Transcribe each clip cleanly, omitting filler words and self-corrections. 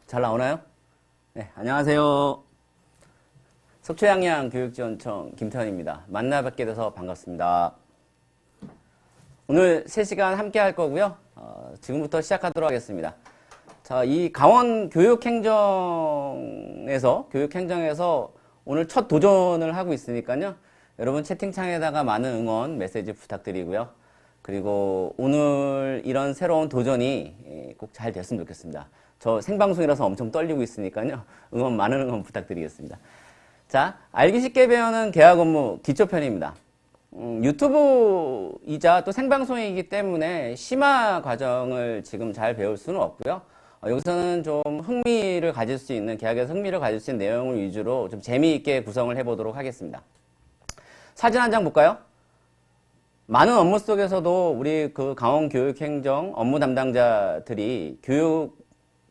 잘 나오나요? 네, 안녕하세요. 속초양양교육지원청 김태현입니다. 만나 뵙게 돼서 반갑습니다. 오늘 3시간 함께 할 거고요. 지금부터 시작하도록 하겠습니다. 자, 이 강원 교육행정에서 오늘 첫 도전을 하고 있으니까요. 여러분 채팅창에다가 많은 응원 메시지 부탁드리고요. 그리고 오늘 이런 새로운 도전이 꼭 잘 됐으면 좋겠습니다. 저 생방송이라서 엄청 떨리고 있으니까요. 많은 응원 부탁드리겠습니다. 자, 알기 쉽게 배우는 계약 업무 기초편입니다. 유튜브이자 또 생방송이기 때문에 심화 과정을 지금 잘 배울 수는 없고요. 여기서는 좀 흥미를 가질 수 있는, 계약에서 흥미를 가질 수 있는 내용을 위주로 좀 재미있게 구성을 해보도록 하겠습니다. 사진 한 장 볼까요? 많은 업무 속에서도 우리 그 강원교육행정 업무 담당자들이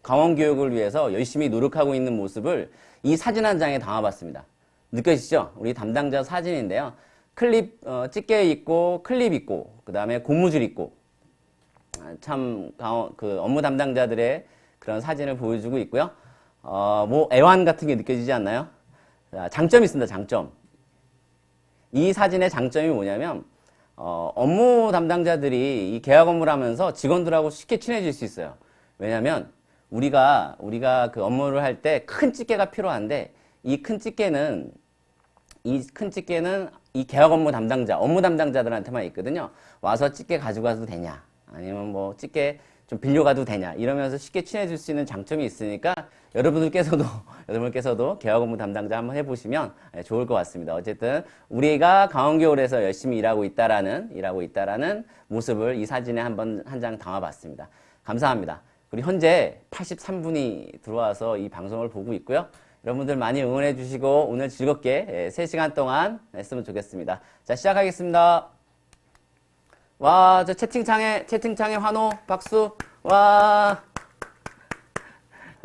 강원교육을 위해서 열심히 노력하고 있는 모습을 이 사진 한 장에 담아봤습니다. 느껴지시죠? 우리 담당자 사진인데요. 클립, 집게 있고, 클립 있고, 그 다음에 고무줄 있고, 참, 업무 담당자들의 그런 사진을 보여주고 있고요. 애완 같은 게 느껴지지 않나요? 자, 장점이 있습니다, 장점. 이 사진의 장점이 뭐냐면, 업무 담당자들이 이 계약 업무를 하면서 직원들하고 쉽게 친해질 수 있어요. 왜냐면, 우리가 그 업무를 할 때 큰 집게가 필요한데, 이 큰 집게는 이 계약 업무 담당자들한테만 있거든요. 와서 집게 가지고 가도 되냐? 아니면 뭐 집게 좀 빌려가도 되냐? 이러면서 쉽게 친해질 수 있는 장점이 있으니까 여러분들께서도 계약 업무 담당자 한번 해보시면 좋을 것 같습니다. 어쨌든 우리가 강원교육에서 열심히 일하고 있다라는 모습을 이 사진에 한 장 담아봤습니다. 감사합니다. 그리고 현재 83분이 들어와서 이 방송을 보고 있고요. 여러분들 많이 응원해 주시고 오늘 즐겁게 3시간 동안 했으면 좋겠습니다. 자, 시작하겠습니다. 와, 저 채팅창에 환호, 박수, 와.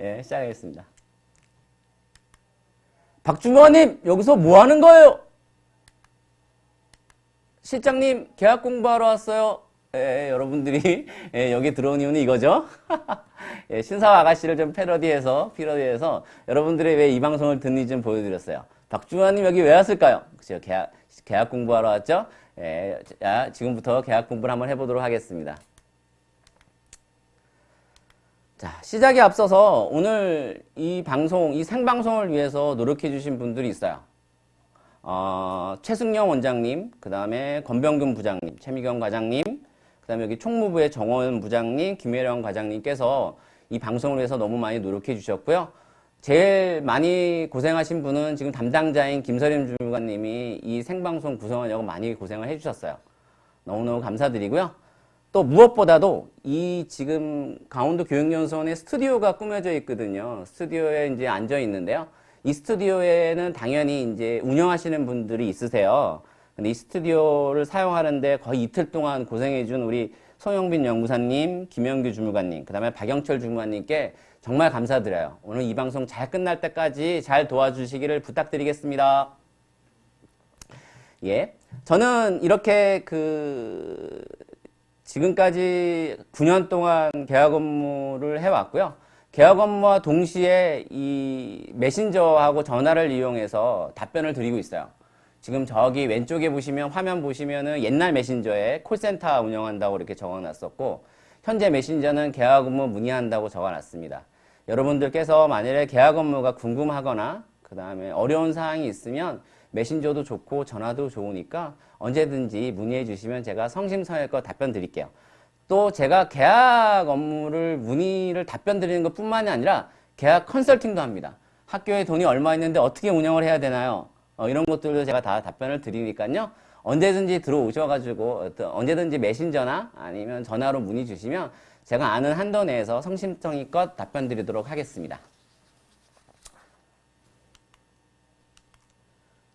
예, 시작하겠습니다. 박준거님, 여기서 뭐 하는 거예요? 실장님, 계약 공부하러 왔어요. 예, 여러분들이 여기 들어온 이유는 이거죠. 예, 신사와 아가씨를 좀 패러디해서 여러분들이 왜 이 방송을 듣는지 좀 보여드렸어요. 박중환님 여기 왜 왔을까요? 그죠? 계약 공부하러 왔죠? 예, 자, 지금부터 계약 공부를 한번 해보도록 하겠습니다. 자, 시작에 앞서서 오늘 이 생방송을 위해서 노력해 주신 분들이 있어요. 최승영 원장님, 그 다음에 권병균 부장님, 최미경 과장님, 그 다음에 여기 총무부의 정원 부장님, 김혜령 과장님께서 이 방송을 위해서 너무 많이 노력해 주셨고요. 제일 많이 고생하신 분은 지금 담당자인 김서림 주무관님이 이 생방송 구성하려고 많이 고생을 해 주셨어요. 너무너무 감사드리고요. 또 무엇보다도 이 지금 강원도 교육연수원에 스튜디오가 꾸며져 있거든요. 스튜디오에 이제 앉아 있는데요. 이 스튜디오에는 당연히 이제 운영하시는 분들이 있으세요. 근데 이 스튜디오를 사용하는데 거의 이틀 동안 고생해준 우리 송영빈 연구사님, 김영규 주무관님, 그 다음에 박영철 주무관님께 정말 감사드려요. 오늘 이 방송 잘 끝날 때까지 잘 도와주시기를 부탁드리겠습니다. 예. 저는 이렇게 지금까지 9년 동안 계약 업무를 해왔고요. 계약 업무와 동시에 이 메신저하고 전화를 이용해서 답변을 드리고 있어요. 지금 저기 왼쪽에 보시면 화면 보시면은 옛날 메신저에 콜센터 운영한다고 이렇게 적어놨었고 현재 메신저는 계약 업무 문의한다고 적어놨습니다. 여러분들께서 만일에 계약 업무가 궁금하거나 그 다음에 어려운 사항이 있으면 메신저도 좋고 전화도 좋으니까 언제든지 문의해 주시면 제가 성심성의껏 답변 드릴게요. 또 제가 계약 업무를 문의를 답변 드리는 것 뿐만이 아니라 계약 컨설팅도 합니다. 학교에 돈이 얼마 있는데 어떻게 운영을 해야 되나요? 이런 것들도 제가 다 답변을 드리니까요. 언제든지 들어오셔가지고 언제든지 메신저나 아니면 전화로 문의 주시면 제가 아는 한도 내에서 성심성의껏 답변 드리도록 하겠습니다.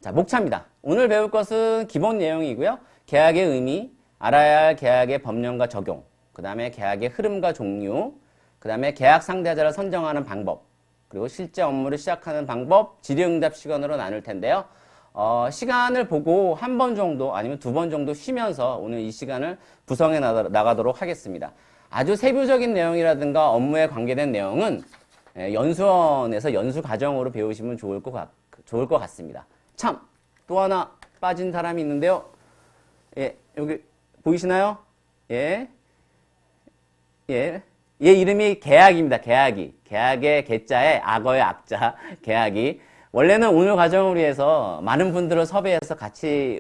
자, 목차입니다. 오늘 배울 것은 기본 내용이고요. 계약의 의미, 알아야 할 계약의 법령과 적용, 그 다음에 계약의 흐름과 종류, 그 다음에 계약 상대자를 선정하는 방법, 그리고 실제 업무를 시작하는 방법, 질의응답 시간으로 나눌 텐데요. 시간을 보고 한 번 정도 아니면 2번 정도 쉬면서 오늘 이 시간을 구성해 나가도록 하겠습니다. 아주 세부적인 내용이라든가 업무에 관계된 내용은 연수원에서 연수 과정으로 배우시면 좋을 것 같습니다. 참, 또 하나 빠진 사람이 있는데요. 예, 여기 보이시나요? 예. 예. 얘 이름이 계약입니다. 계약이. 계약의 계자에 악어의 악자. 계약이. 원래는 오늘 과정을 위해서 많은 분들을 섭외해서 같이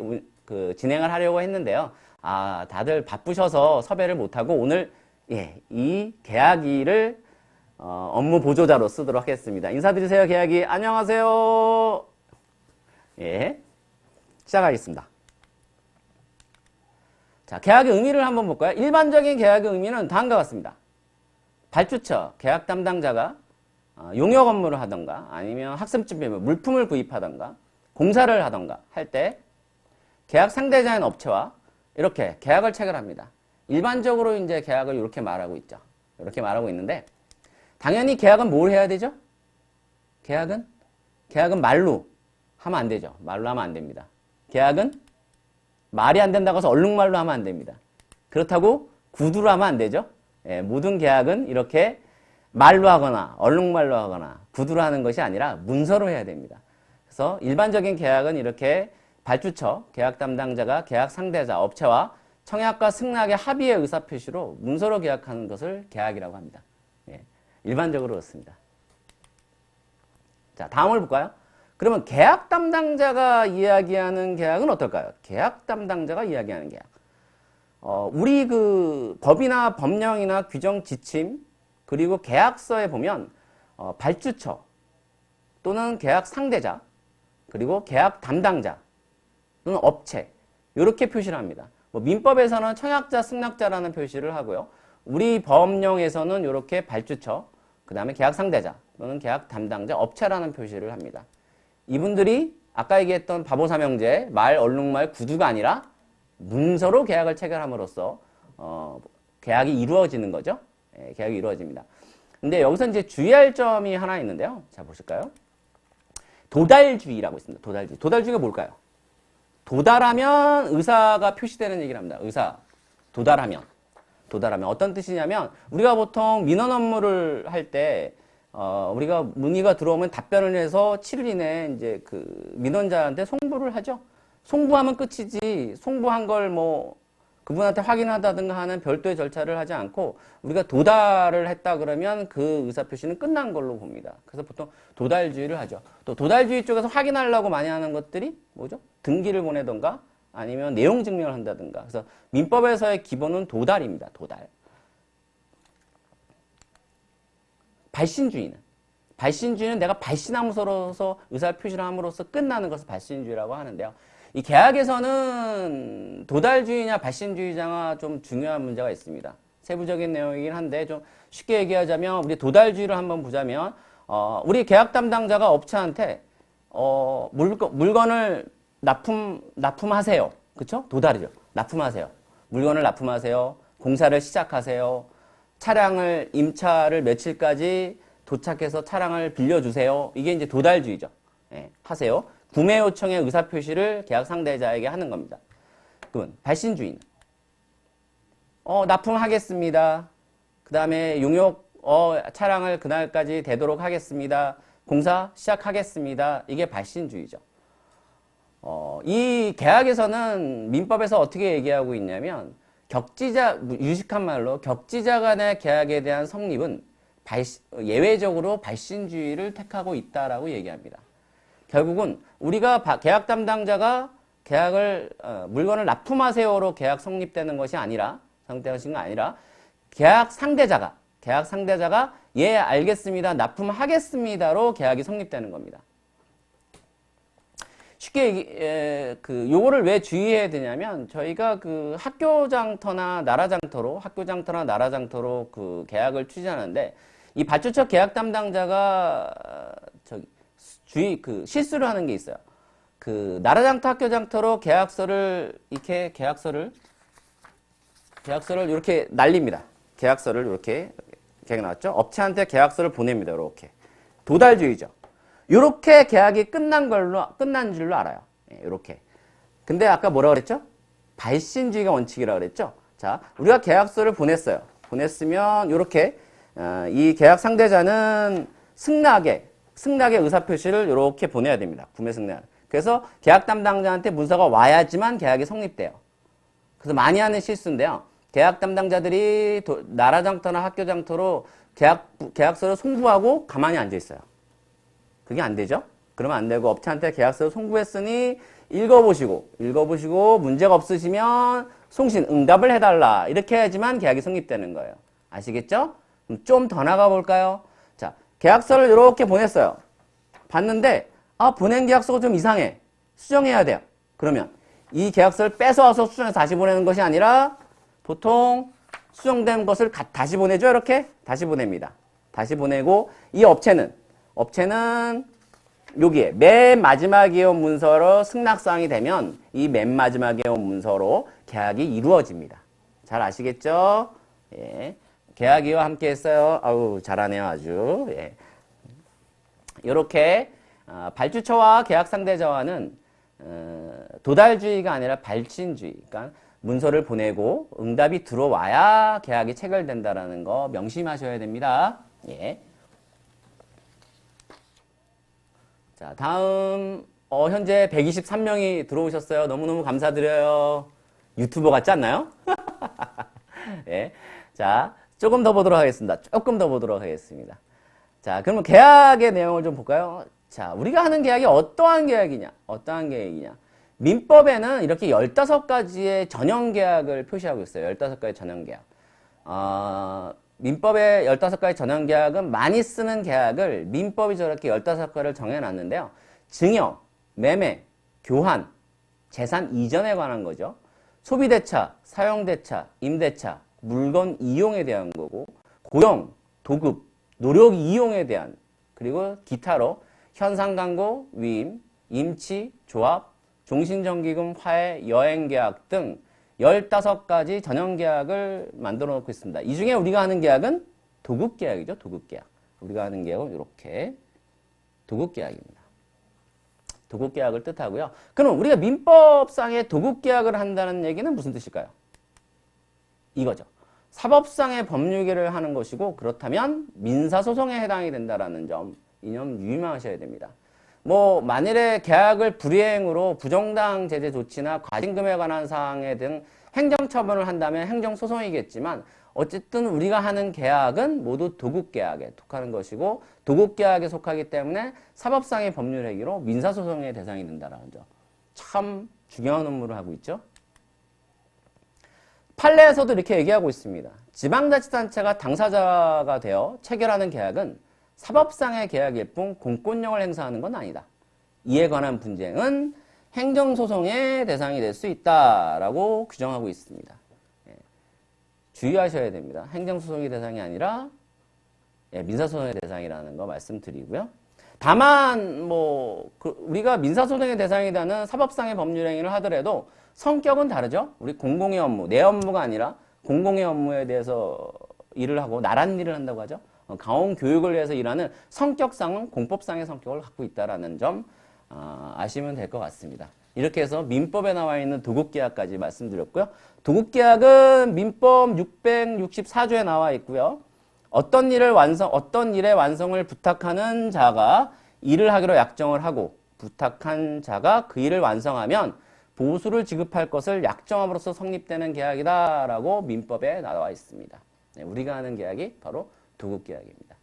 진행을 하려고 했는데요. 다들 바쁘셔서 섭외를 못하고 오늘 이 계약이를 업무 보조자로 쓰도록 하겠습니다. 인사드리세요, 계약이. 안녕하세요. 예. 시작하겠습니다. 자, 계약의 의미를 한번 볼까요? 일반적인 계약의 의미는 다음과 같습니다. 발주처, 계약 담당자가 용역 업무를 하던가 아니면 학습준비물, 물품을 구입하던가 공사를 하던가 할 때 계약 상대자인 업체와 이렇게 계약을 체결합니다. 일반적으로 이제 계약을 이렇게 말하고 있죠. 이렇게 말하고 있는데 당연히 계약은 뭘 해야 되죠? 계약은 말로 하면 안 되죠. 말로 하면 안 됩니다. 계약은 말이 안 된다고 해서 얼룩말로 하면 안 됩니다. 그렇다고 구두로 하면 안 되죠. 예, 모든 계약은 이렇게 말로 하거나 얼룩말로 하거나 구두로 하는 것이 아니라 문서로 해야 됩니다. 그래서 일반적인 계약은 이렇게 발주처, 계약 담당자가 계약 상대자, 업체와 청약과 승낙의 합의의 의사표시로 문서로 계약하는 것을 계약이라고 합니다. 예, 일반적으로 그렇습니다. 자, 다음을 볼까요? 그러면 계약 담당자가 이야기하는 계약은 어떨까요? 계약 담당자가 이야기하는 계약. 우리 법이나 법령이나 규정 지침 그리고 계약서에 보면 발주처 또는 계약 상대자 그리고 계약 담당자 또는 업체 이렇게 표시를 합니다. 민법에서는 청약자, 승낙자라는 표시를 하고요. 우리 법령에서는 이렇게 발주처, 그 다음에 계약 상대자 또는 계약 담당자, 업체라는 표시를 합니다. 이분들이 아까 얘기했던 바보삼형제, 말, 얼룩말, 구두가 아니라 문서로 계약을 체결함으로써 계약이 이루어지는 거죠. 예, 계약이 이루어집니다. 근데 여기서 이제 주의할 점이 하나 있는데요. 자, 보실까요? 도달주의라고 있습니다. 도달주의. 도달주의가 뭘까요? 도달하면 의사가 표시되는 얘기를 합니다. 의사. 도달하면. 도달하면. 어떤 뜻이냐면, 우리가 보통 민원 업무를 할 때, 우리가 문의가 들어오면 답변을 해서 7일 이내에 이제 민원자한테 송부를 하죠. 송부하면 끝이지, 송부한 걸 그분한테 확인하다든가 하는 별도의 절차를 하지 않고 우리가 도달을 했다 그러면 그 의사표시는 끝난 걸로 봅니다. 그래서 보통 도달주의를 하죠. 또 도달주의 쪽에서 확인하려고 많이 하는 것들이 뭐죠? 등기를 보내던가 아니면 내용 증명을 한다든가. 그래서 민법에서의 기본은 도달입니다. 도달. 발신주의는 내가 발신함으로써 의사표시를 함으로써 끝나는 것을 발신주의라고 하는데요. 이 계약에서는 도달주의냐 발신주의자가 좀 중요한 문제가 있습니다. 세부적인 내용이긴 한데 좀 쉽게 얘기하자면 우리 도달주의를 한번 보자면 우리 계약 담당자가 업체한테 물건을 납품하세요. 그쵸? 도달이죠. 납품하세요. 물건을 납품하세요. 공사를 시작하세요. 차량을 임차를 며칠까지 도착해서 차량을 빌려주세요. 이게 이제 도달주의죠. 예, 하세요. 구매 요청의 의사표시를 계약 상대자에게 하는 겁니다. 그러면 발신주의는 납품하겠습니다. 그 다음에 용역 차량을 그날까지 되도록 하겠습니다. 공사 시작하겠습니다. 이게 발신주의죠. 이 계약에서는 민법에서 어떻게 얘기하고 있냐면 유식한 말로 격지자 간의 계약에 대한 성립은 예외적으로 발신주의를 택하고 있다라고 얘기합니다. 결국은 우리가 계약 담당자가 물건을 납품하세요로 계약 성립되는 것이 아니라 계약 상대자가 예, 알겠습니다. 납품하겠습니다로 계약이 성립되는 겁니다. 쉽게 요거를 왜 주의해야 되냐면 저희가 학교 장터나 나라 장터로 계약을 추진하는데 이 발주처 계약 담당자가 실수를 하는 게 있어요. 나라 장터, 학교 장터로 계약서를 이렇게 날립니다. 계약서를 이렇게 계약 나왔죠? 업체한테 계약서를 보냅니다. 이렇게 도달주의죠. 이렇게 계약이 끝난 줄로 알아요. 이렇게. 근데 아까 뭐라 그랬죠? 발신주의가 원칙이라고 그랬죠? 자, 우리가 계약서를 보냈어요. 보냈으면 이렇게 이 계약 상대자는 승낙의 의사표시를 이렇게 보내야 됩니다. 구매 승낙. 그래서 계약 담당자한테 문서가 와야지만 계약이 성립돼요. 그래서 많이 하는 실수인데요. 계약 담당자들이 나라 장터나 학교 장터로 계약서를 송부하고 가만히 앉아 있어요. 그게 안 되죠? 그러면 안 되고 업체한테 계약서를 송부했으니 읽어보시고 문제가 없으시면 송신 응답을 해달라. 이렇게 해야지만 계약이 성립되는 거예요. 아시겠죠? 좀 더 나가 볼까요? 자, 계약서를 이렇게 보냈어요. 봤는데 보낸 계약서가 좀 이상해. 수정해야 돼요. 그러면 이 계약서를 뺏어와서 수정해서 다시 보내는 것이 아니라 보통 수정된 것을 다시 보내죠. 이렇게 다시 보냅니다. 다시 보내고 이 업체는 여기에 맨 마지막에 온 문서로 승낙사항이 되면 이 맨 마지막에 온 문서로 계약이 이루어집니다. 잘 아시겠죠? 예. 계약이와 함께 했어요. 아우 잘하네요 아주. 예. 이렇게 발주처와 계약 상대자와는 도달주의가 아니라 발진주의. 그러니까 문서를 보내고 응답이 들어와야 계약이 체결된다라는 거 명심하셔야 됩니다. 예. 자, 다음 현재 123명이 들어오셨어요. 너무너무 감사드려요. 유튜버 같지 않나요? 예. 자, 조금 더 보도록 하겠습니다. 자, 그러면 계약의 내용을 좀 볼까요? 자, 우리가 하는 계약이 어떠한 계약이냐? 민법에는 이렇게 15가지의 전형 계약을 표시하고 있어요. 15가지 전형 계약. 민법의 15가지 전형 계약은 많이 쓰는 계약을 민법이 저렇게 15가지를 정해놨는데요. 증여, 매매, 교환, 재산 이전에 관한 거죠. 소비대차, 사용대차, 임대차, 물건 이용에 대한 거고, 고용, 도급, 노력 이용에 대한, 그리고 기타로 현상광고, 위임, 임치, 조합, 종신정기금, 화해, 여행계약 등 15가지 전형계약을 만들어 놓고 있습니다. 이 중에 우리가 하는 계약은 도급계약이죠. 도급계약. 우리가 하는 계약은 이렇게 도급계약입니다. 도급계약을 뜻하고요. 그럼 우리가 민법상의 도급계약을 한다는 얘기는 무슨 뜻일까요? 이거죠. 사법상의 법률계를 하는 것이고 그렇다면 민사소송에 해당이 된다는 점 이념 유의하셔야 됩니다. 만일에 계약을 불이행으로 부정당 제재 조치나 과징금에 관한 사항에 등 행정처분을 한다면 행정소송이겠지만 어쨌든 우리가 하는 계약은 모두 도급계약에 속하는 것이고 도급계약에 속하기 때문에 사법상의 법률행위로 민사소송의 대상이 된다는 점. 참 중요한 업무를 하고 있죠. 판례에서도 이렇게 얘기하고 있습니다. 지방자치단체가 당사자가 되어 체결하는 계약은 사법상의 계약일 뿐 공권력을 행사하는 건 아니다. 이에 관한 분쟁은 행정소송의 대상이 될 수 있다라고 규정하고 있습니다. 주의하셔야 됩니다. 행정소송의 대상이 아니라 민사소송의 대상이라는 거 말씀드리고요. 다만 우리가 민사소송의 대상이 되는 사법상의 법률행위를 하더라도 성격은 다르죠. 우리 공공의 업무, 내 업무가 아니라 공공의 업무에 대해서 일을 하고 나란 일을 한다고 하죠. 가온 교육을 위해서 일하는 성격상은 공법상의 성격을 갖고 있다는 점 아시면 될 것 같습니다. 이렇게 해서 민법에 나와 있는 도급계약까지 말씀드렸고요. 도급계약은 민법 664조에 나와 있고요. 어떤 일의 완성을 부탁하는 자가 일을 하기로 약정을 하고 부탁한 자가 그 일을 완성하면 보수를 지급할 것을 약정함으로써 성립되는 계약이다라고 민법에 나와 있습니다. 우리가 하는 계약이 바로 도급계약입니다.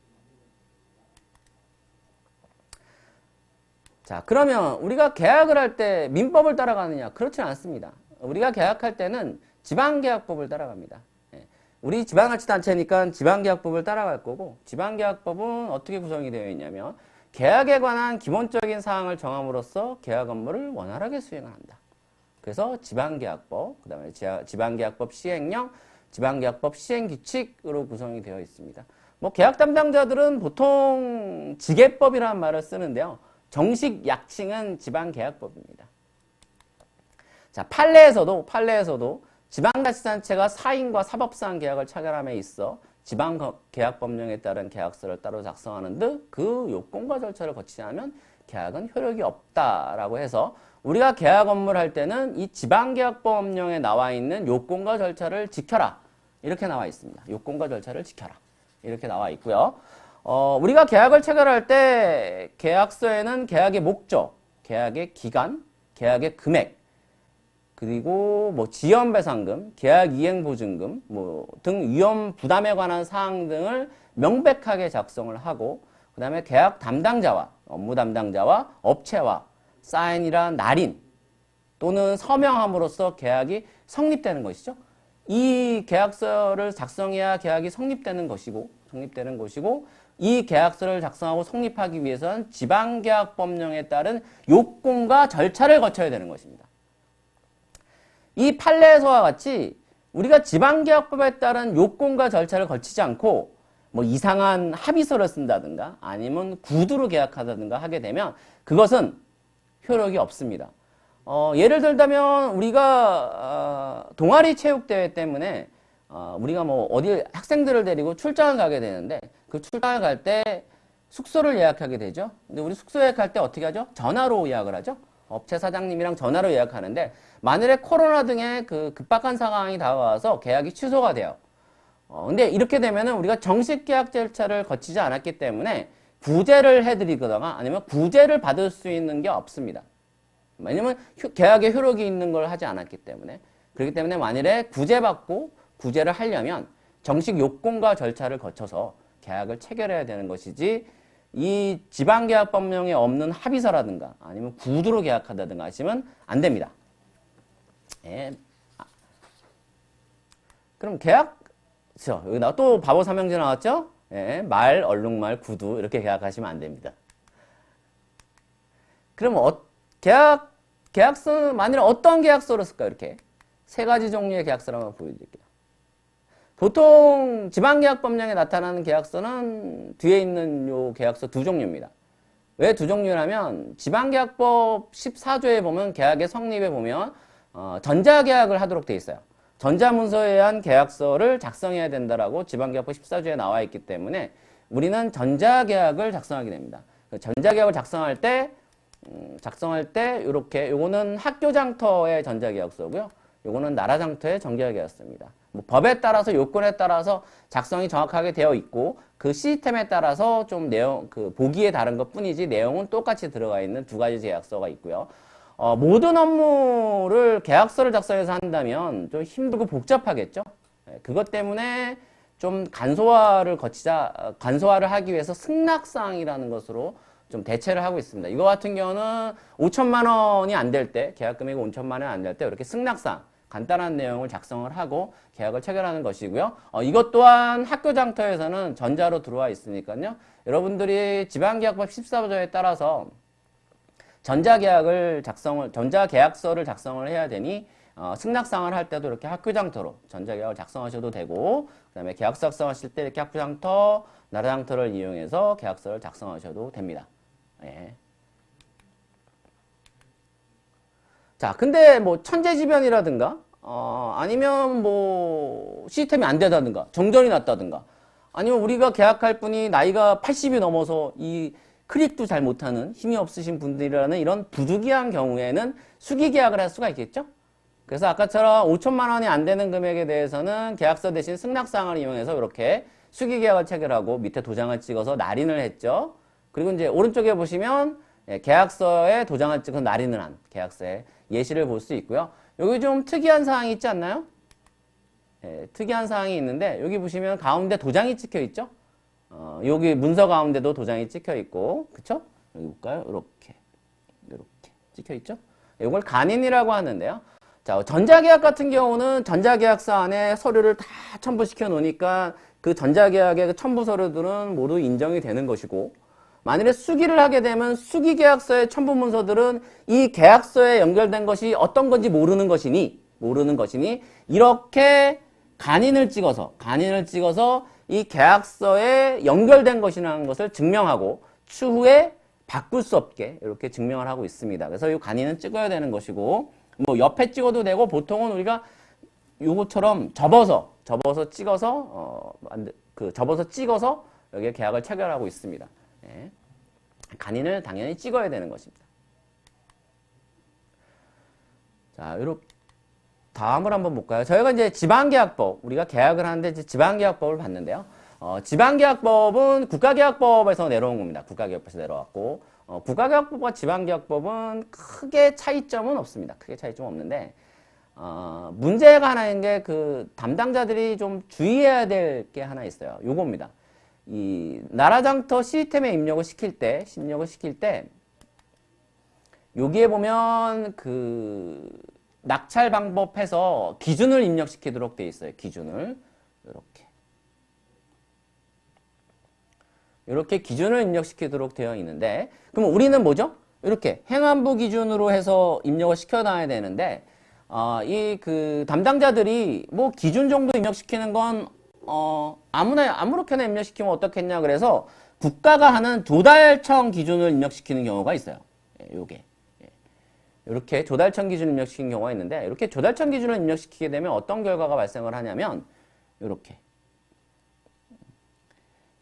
자, 그러면 우리가 계약을 할 때 민법을 따라가느냐? 그렇지 않습니다. 우리가 계약할 때는 지방계약법을 따라갑니다. 우리 지방자치단체니까 지방계약법을 따라갈 거고 지방계약법은 어떻게 구성이 되어 있냐면 계약에 관한 기본적인 사항을 정함으로써 계약 업무를 원활하게 수행을 한다. 그래서 지방계약법, 그 다음에 지방계약법 시행령, 지방계약법 시행규칙으로 구성이 되어 있습니다. 계약 담당자들은 보통 지계법이라는 말을 쓰는데요. 정식 약칭은 지방계약법입니다. 자, 판례에서도 지방자치단체가 사인과 사법상 계약을 체결함에 있어 지방계약법령에 따른 계약서를 따로 작성하는 듯 그 요건과 절차를 거치지 않으면 계약은 효력이 없다라고 해서 우리가 계약 업무를 할 때는 이 지방계약법령에 나와 있는 요건과 절차를 지켜라. 이렇게 나와 있습니다. 요건과 절차를 지켜라. 이렇게 나와 있고요. 우리가 계약을 체결할 때 계약서에는 계약의 목적, 계약의 기간, 계약의 금액, 그리고 뭐 지연배상금, 계약 이행 보증금 등 위험 부담에 관한 사항 등을 명백하게 작성을 하고 그다음에 계약 담당자와 업무 담당자와 업체와 사인이란 날인 또는 서명함으로써 계약이 성립되는 것이죠. 이 계약서를 작성해야 계약이 성립되는 것이고 이 계약서를 작성하고 성립하기 위해서는 지방계약법령에 따른 요건과 절차를 거쳐야 되는 것입니다. 이 판례에서와 같이 우리가 지방계약법에 따른 요건과 절차를 거치지 않고 뭐 이상한 합의서를 쓴다든가 아니면 구두로 계약하다든가 하게 되면 그것은 효력이 없습니다. 예를 들자면 우리가 동아리 체육대회 때문에 우리가 뭐 어디 학생들을 데리고 출장을 가게 되는데 그 출장을 갈 때 숙소를 예약하게 되죠. 근데 우리 숙소 예약할 때 어떻게 하죠? 전화로 예약을 하죠. 업체 사장님이랑 전화로 예약하는데 만일에 코로나 등의 그 급박한 상황이 다가와서 계약이 취소가 돼요. 근데 이렇게 되면은 우리가 정식 계약 절차를 거치지 않았기 때문에 구제를 해드리거나 아니면 구제를 받을 수 있는 게 없습니다. 왜냐면 계약에 효력이 있는 걸 하지 않았기 때문에. 그렇기 때문에 만일에 구제받고 구제를 하려면 정식 요건과 절차를 거쳐서 계약을 체결해야 되는 것이지 이 지방계약법령에 없는 합의서라든가 아니면 구두로 계약하다든가 하시면 안 됩니다. 예. 그럼 계약 여기 또 바보 삼형제 나왔죠? 예, 말, 얼룩말, 구두 이렇게 계약하시면 안 됩니다. 그럼 계약서는 만일에 어떤 계약서를 쓸까요? 이렇게 세 가지 종류의 계약서를 한번 보여드릴게요. 보통 지방계약법령에 나타나는 계약서는 뒤에 있는 요 계약서 두 종류입니다. 왜 두 종류냐면 지방계약법 14조에 보면 계약의 성립에 보면 전자계약을 하도록 돼 있어요. 전자문서에 의한 계약서를 작성해야 된다라고 지방계약법 14조에 나와 있기 때문에 우리는 전자계약을 작성하게 됩니다. 전자계약을 작성할 때 이렇게 요거는 학교장터의 전자계약서고요. 요거는 나라장터의 전자계약서입니다. 뭐 법에 따라서 요건에 따라서 작성이 정확하게 되어 있고 그 시스템에 따라서 좀 내용 보기에 다른 것 뿐이지 내용은 똑같이 들어가 있는 두 가지 계약서가 있고요. 모든 업무를 계약서를 작성해서 한다면 좀 힘들고 복잡하겠죠. 그것 때문에 좀 간소화를 하기 위해서 승낙사항이라는 것으로 좀 대체를 하고 있습니다. 이거 같은 경우는 5천만 원이 안 될 때, 계약 금액이 5천만 원이 안 될 때 이렇게 승낙사항, 간단한 내용을 작성을 하고 계약을 체결하는 것이고요. 이것 또한 학교 장터에서는 전자로 들어와 있으니까요. 여러분들이 지방계약법 14조에 따라서 전자계약서를 작성을 해야 되니 승낙사항을 할 때도 이렇게 학교장터로 전자계약을 작성하셔도 되고 그 다음에 계약서 작성하실 때 이렇게 학교장터, 나라장터를 이용해서 계약서를 작성하셔도 됩니다. 예. 자, 근데 뭐 천재지변이라든가 아니면 뭐 시스템이 안 되다든가 정전이 났다든가 아니면 우리가 계약할 분이 나이가 80이 넘어서 이 클릭도 잘 못하는 힘이 없으신 분들이라는 이런 부득이한 경우에는 수기계약을 할 수가 있겠죠. 그래서 아까처럼 5천만 원이 안 되는 금액에 대해서는 계약서 대신 승낙사항을 이용해서 이렇게 수기계약을 체결하고 밑에 도장을 찍어서 날인을 했죠. 그리고 이제 오른쪽에 보시면 계약서에 도장을 찍어서 날인을 한 계약서의 예시를 볼 수 있고요. 여기 좀 특이한 사항이 있지 않나요? 특이한 사항이 있는데 여기 보시면 가운데 도장이 찍혀 있죠. 여기 문서 가운데도 도장이 찍혀 있고, 그쵸? 여기 볼까요? 이렇게 찍혀 있죠? 이걸 간인이라고 하는데요. 자, 전자계약 같은 경우는 전자계약서 안에 서류를 다 첨부시켜 놓으니까 그 전자계약의 첨부 서류들은 모두 인정이 되는 것이고, 만일에 수기를 하게 되면 수기계약서의 첨부 문서들은 이 계약서에 연결된 것이 어떤 건지 모르는 것이니 이렇게 간인을 찍어서 이 계약서에 연결된 것이라는 것을 증명하고 추후에 바꿀 수 없게 이렇게 증명을 하고 있습니다. 그래서 이 간인은 찍어야 되는 것이고 뭐 옆에 찍어도 되고 보통은 우리가 요거처럼 접어서 찍어서 여기에 계약을 체결하고 있습니다. 네. 간인을 당연히 찍어야 되는 것입니다. 자, 이렇게 다음을 한번 볼까요? 저희가 이제 지방계약법, 우리가 계약을 하는데 이제 지방계약법을 봤는데요. 지방계약법은 국가계약법에서 내려온 겁니다. 국가계약법에서 내려왔고, 국가계약법과 지방계약법은 크게 차이점은 없습니다. 크게 차이점 없는데, 문제가 하나 있는 게 그 담당자들이 좀 주의해야 될 게 하나 있어요. 요겁니다. 이 나라장터 시스템에 입력을 시킬 때, 여기에 보면 그 낙찰 방법해서 기준을 입력시키도록 되어 있어요. 기준을. 이렇게 기준을 입력시키도록 되어 있는데, 그럼 우리는 뭐죠? 이렇게 행안부 기준으로 해서 입력을 시켜놔야 되는데, 이 그 담당자들이 뭐 기준 정도 입력시키는 건 아무렇게나 입력시키면 어떻겠냐 그래서 국가가 하는 조달청 기준을 입력시키는 경우가 있어요. 요게. 이렇게 조달청 기준을 입력시키는 경우가 있는데, 이렇게 조달청 기준을 입력시키게 되면 어떤 결과가 발생을 하냐면, 이렇게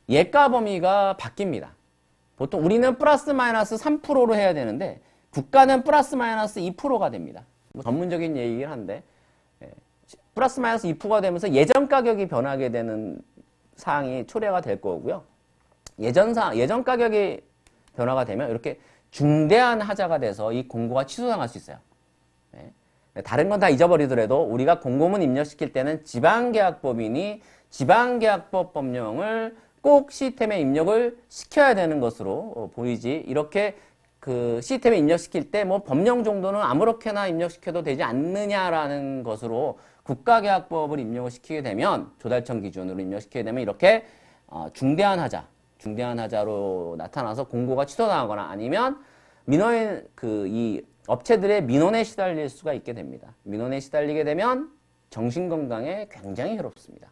예가 범위가 바뀝니다. 보통 우리는 플러스 마이너스 3%로 해야 되는데, 국가는 플러스 마이너스 2%가 됩니다. 뭐 전문적인 얘기긴 한데, 플러스 마이너스 2%가 되면서 예전 가격이 변하게 되는 사항이 초래가 될 거고요. 예전 가격이 변화가 되면 이렇게 중대한 하자가 돼서 이 공고가 취소당할 수 있어요. 다른 건 다 잊어버리더라도 우리가 공고문 입력시킬 때는 지방계약법이니 지방계약법 법령을 꼭 시스템에 입력을 시켜야 되는 것으로 보이지, 이렇게 그 시스템에 입력시킬 때 뭐 법령 정도는 아무렇게나 입력시켜도 되지 않느냐라는 것으로 국가계약법을 입력을 시키게 되면, 조달청 기준으로 입력시키게 되면 이렇게 중대한 하자로 나타나서 공고가 취소당하거나 아니면 이 업체들의 민원에 시달릴 수가 있게 됩니다. 민원에 시달리게 되면 정신건강에 굉장히 해롭습니다.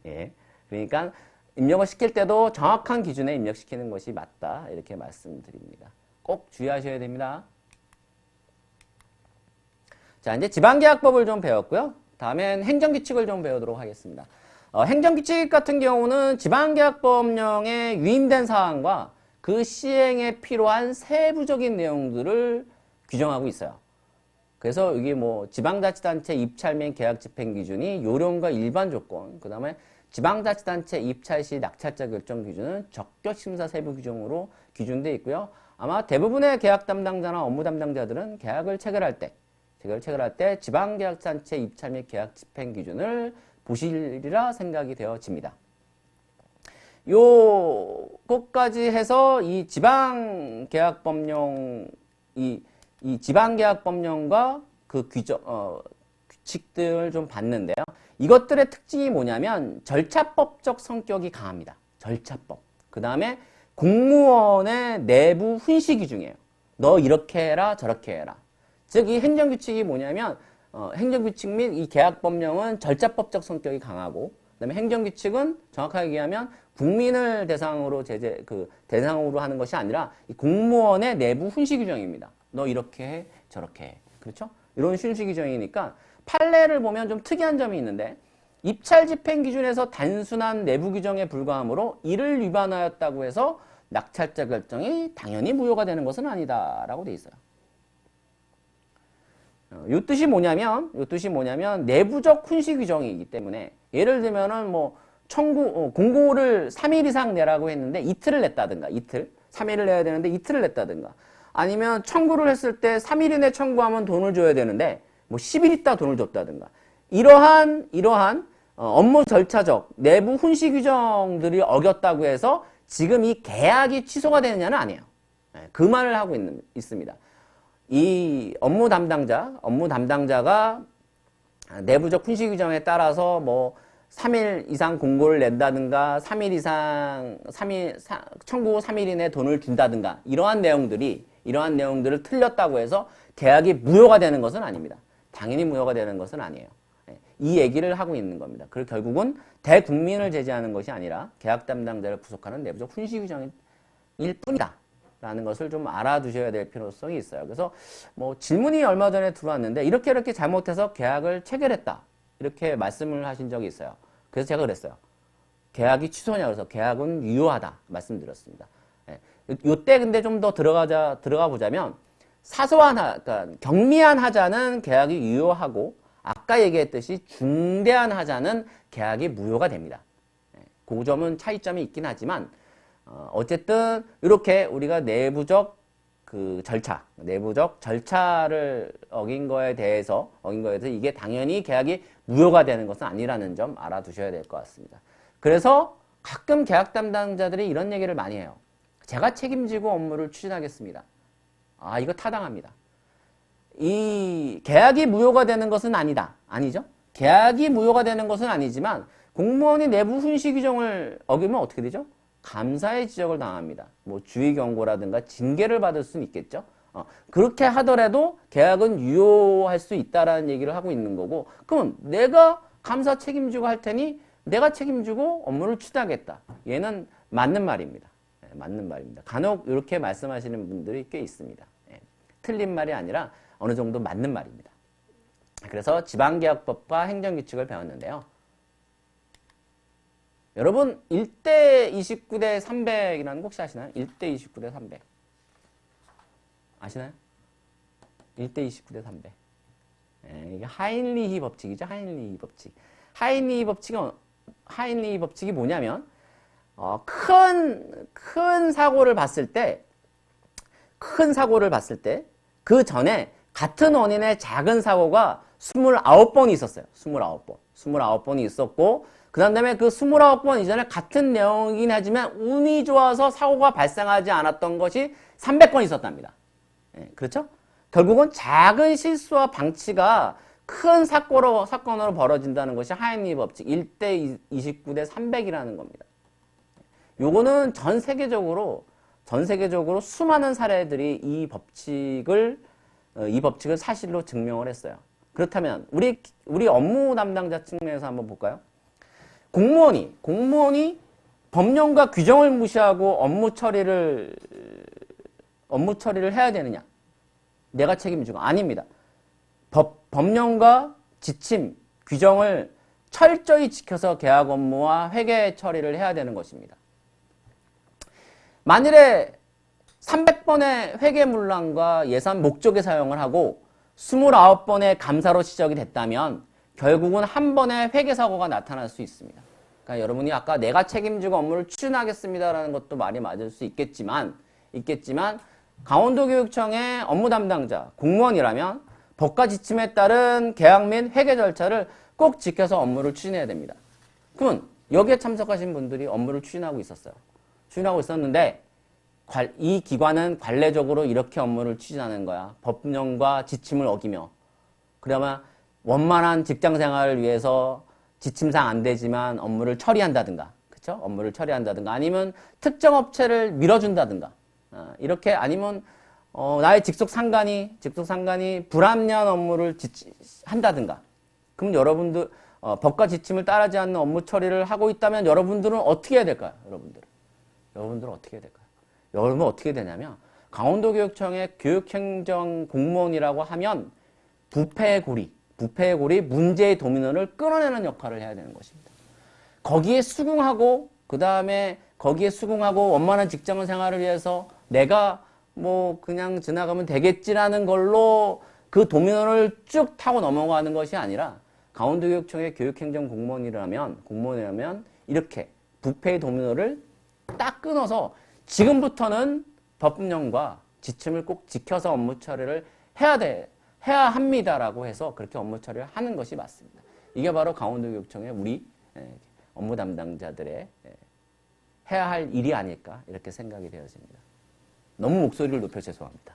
예. 그러니까 입력을 시킬 때도 정확한 기준에 입력시키는 것이 맞다, 이렇게 말씀드립니다. 꼭 주의하셔야 됩니다. 자, 이제 지방계약법을 좀 배웠고요. 다음엔 행정규칙을 좀 배우도록 하겠습니다. 행정규칙 같은 경우는 지방계약법령에 위임된 사항과 그 시행에 필요한 세부적인 내용들을 규정하고 있어요. 그래서 여기 뭐 지방자치단체 입찰 및 계약 집행 기준이 요령과 일반 조건, 그 다음에 지방자치단체 입찰 시 낙찰자 결정 기준은 적격심사 세부 규정으로 규정되어 있고요. 아마 대부분의 계약 담당자나 업무 담당자들은 계약을 체결할 때 지방계약단체 입찰 및 계약 집행 기준을 보시리라 생각이 되어집니다. 요것까지 해서 이 지방계약법령, 이 지방계약법령과 그 규칙들을 좀 봤는데요. 이것들의 특징이 뭐냐면 절차법적 성격이 강합니다. 절차법. 그 다음에 공무원의 내부 훈시 규정이에요. 너 이렇게 해라, 저렇게 해라. 즉, 이 행정규칙이 뭐냐면, 행정규칙 및 이 계약법령은 절차법적 성격이 강하고, 그 다음에 행정규칙은 정확하게 얘기하면 국민을 대상으로 대상으로 하는 것이 아니라 이 공무원의 내부 훈시 규정입니다. 너 이렇게 해, 저렇게 해. 그렇죠? 이런 훈시 규정이니까 판례를 보면 좀 특이한 점이 있는데, 입찰 집행 기준에서 단순한 내부 규정에 불과하므로 이를 위반하였다고 해서 낙찰자 결정이 당연히 무효가 되는 것은 아니다라고 돼 있어요. 요 뜻이 뭐냐면 내부적 훈시 규정이기 때문에, 예를 들면은 뭐 공고를 3일 이상 내라고 했는데 이틀을 냈다든가, 3일을 내야 되는데 이틀을 냈다든가, 아니면 청구를 했을 때 3일 이내 청구하면 돈을 줘야 되는데 뭐 10일 있다 돈을 줬다든가, 이러한 업무 절차적 내부 훈시 규정들이 어겼다고 해서 지금 이 계약이 취소가 되느냐는 아니에요. 그 말을 하고 있습니다. 이 업무 담당자가 내부적 훈시 규정에 따라서 뭐 3일 이상 공고를 낸다든가, 청구 3일 이내 돈을 준다든가, 이러한 내용들을 틀렸다고 해서 계약이 무효가 되는 것은 아닙니다. 당연히 무효가 되는 것은 아니에요. 이 얘기를 하고 있는 겁니다. 그리고 결국은 대국민을 제재하는 것이 아니라 계약 담당자를 구속하는 내부적 훈시 규정일 뿐이다 라는 것을 좀 알아두셔야 될 필요성이 있어요. 그래서 뭐 질문이 얼마 전에 들어왔는데 이렇게 잘못해서 계약을 체결했다, 이렇게 말씀을 하신 적이 있어요. 그래서 제가 그랬어요. 계약이 취소냐, 그래서 계약은 유효하다 말씀드렸습니다. 요때 근데 좀 더 들어가 보자면, 그러니까 경미한 하자는 계약이 유효하고, 아까 얘기했듯이 중대한 하자는 계약이 무효가 됩니다. 그 점은 차이점이 있긴 하지만 어쨌든 이렇게 우리가 내부적 내부적 절차를 어긴 거에 대해서 이게 당연히 계약이 무효가 되는 것은 아니라는 점 알아두셔야 될 것 같습니다. 그래서 가끔 계약 담당자들이 이런 얘기를 많이 해요. 제가 책임지고 업무를 추진하겠습니다. 아, 이거 타당합니다. 이 계약이 무효가 되는 것은 아니죠? 계약이 무효가 되는 것은 아니지만 공무원이 내부 훈시 규정을 어기면 어떻게 되죠? 감사의 지적을 당합니다. 뭐 주의 경고라든가 징계를 받을 수는 있겠죠. 그렇게 하더라도 계약은 유효할 수 있다라는 얘기를 하고 있는 거고, 그럼 내가 감사 책임지고 할 테니 내가 책임지고 업무를 추진하겠다. 얘는 맞는 말입니다. 맞는 말입니다. 간혹 이렇게 말씀하시는 분들이 꽤 있습니다. 틀린 말이 아니라 어느 정도 맞는 말입니다. 그래서 지방계약법과 행정규칙을 배웠는데요. 여러분 1대 29대 300이라는 거 혹시 아시나요? 1대 29대 300 아시나요? 1대 29대 300 이게 하인리히 법칙이죠. 하인리히 법칙. 하인리히 법칙이 뭐냐면 큰 사고를 봤을 때 그 전에 같은 원인의 작은 사고가 29번이 있었어요. 29번이 있었고, 그 다음에 그 29번 이전에 같은 내용이긴 하지만 운이 좋아서 사고가 발생하지 않았던 것이 300건 있었답니다. 그렇죠? 결국은 작은 실수와 방치가 큰 사건으로 벌어진다는 것이 하인리 법칙 1대 29대 300이라는 겁니다. 요거는 전 세계적으로 수많은 사례들이 이 법칙을 사실로 증명을 했어요. 그렇다면 우리 업무 담당자 측면에서 한번 볼까요? 공무원이 법령과 규정을 무시하고 업무 처리를 해야 되느냐? 내가 책임지고 아닙니다. 법령과 지침, 규정을 철저히 지켜서 계약 업무와 회계 처리를 해야 되는 것입니다. 만일에 300번의 회계문란과 예산 목적에 사용을 하고 29번의 감사로 지적이 됐다면 결국은 한 번의 회계사고가 나타날 수 있습니다. 그러니까 여러분이 아까 내가 책임지고 업무를 추진하겠습니다라는 것도 말이 맞을 수 있겠지만 강원도교육청의 업무 담당자, 공무원이라면 법과 지침에 따른 계약 및 회계 절차를 꼭 지켜서 업무를 추진해야 됩니다. 그러면 여기에 참석하신 분들이 업무를 추진하고 있었는데 이 기관은 관례적으로 이렇게 업무를 추진하는 거야. 법령과 지침을 어기며. 그러면 원만한 직장 생활을 위해서 지침상 안 되지만 업무를 처리한다든가, 그렇죠? 업무를 처리한다든가, 아니면 특정 업체를 밀어준다든가, 이렇게 아니면 나의 직속 상관이 불합리한 업무를 한다든가. 그럼 여러분들 법과 지침을 따르지 않는 업무 처리를 하고 있다면 여러분들은 어떻게 해야 될까요? 여러분들은 어떻게 해야 될까요? 여러분 어떻게 되냐면 강원도교육청의 교육행정 공무원이라고 하면 부패의 고리, 문제의 도미노를 끊어내는 역할을 해야 되는 것입니다. 거기에 수긍하고 원만한 직장 생활을 위해서 내가 뭐 그냥 지나가면 되겠지라는 걸로 그 도미노를 쭉 타고 넘어가는 것이 아니라 강원도교육청의 교육행정 공무원이라면 이렇게 부패의 도미노를 딱 끊어서 지금부터는 법령과 지침을 꼭 지켜서 업무 처리를 해야 합니다라고 해서 그렇게 업무 처리를 하는 것이 맞습니다. 이게 바로 강원도교육청의 우리 업무 담당자들의 해야 할 일이 아닐까 이렇게 생각이 되어집니다. 너무 목소리를 높여 죄송합니다.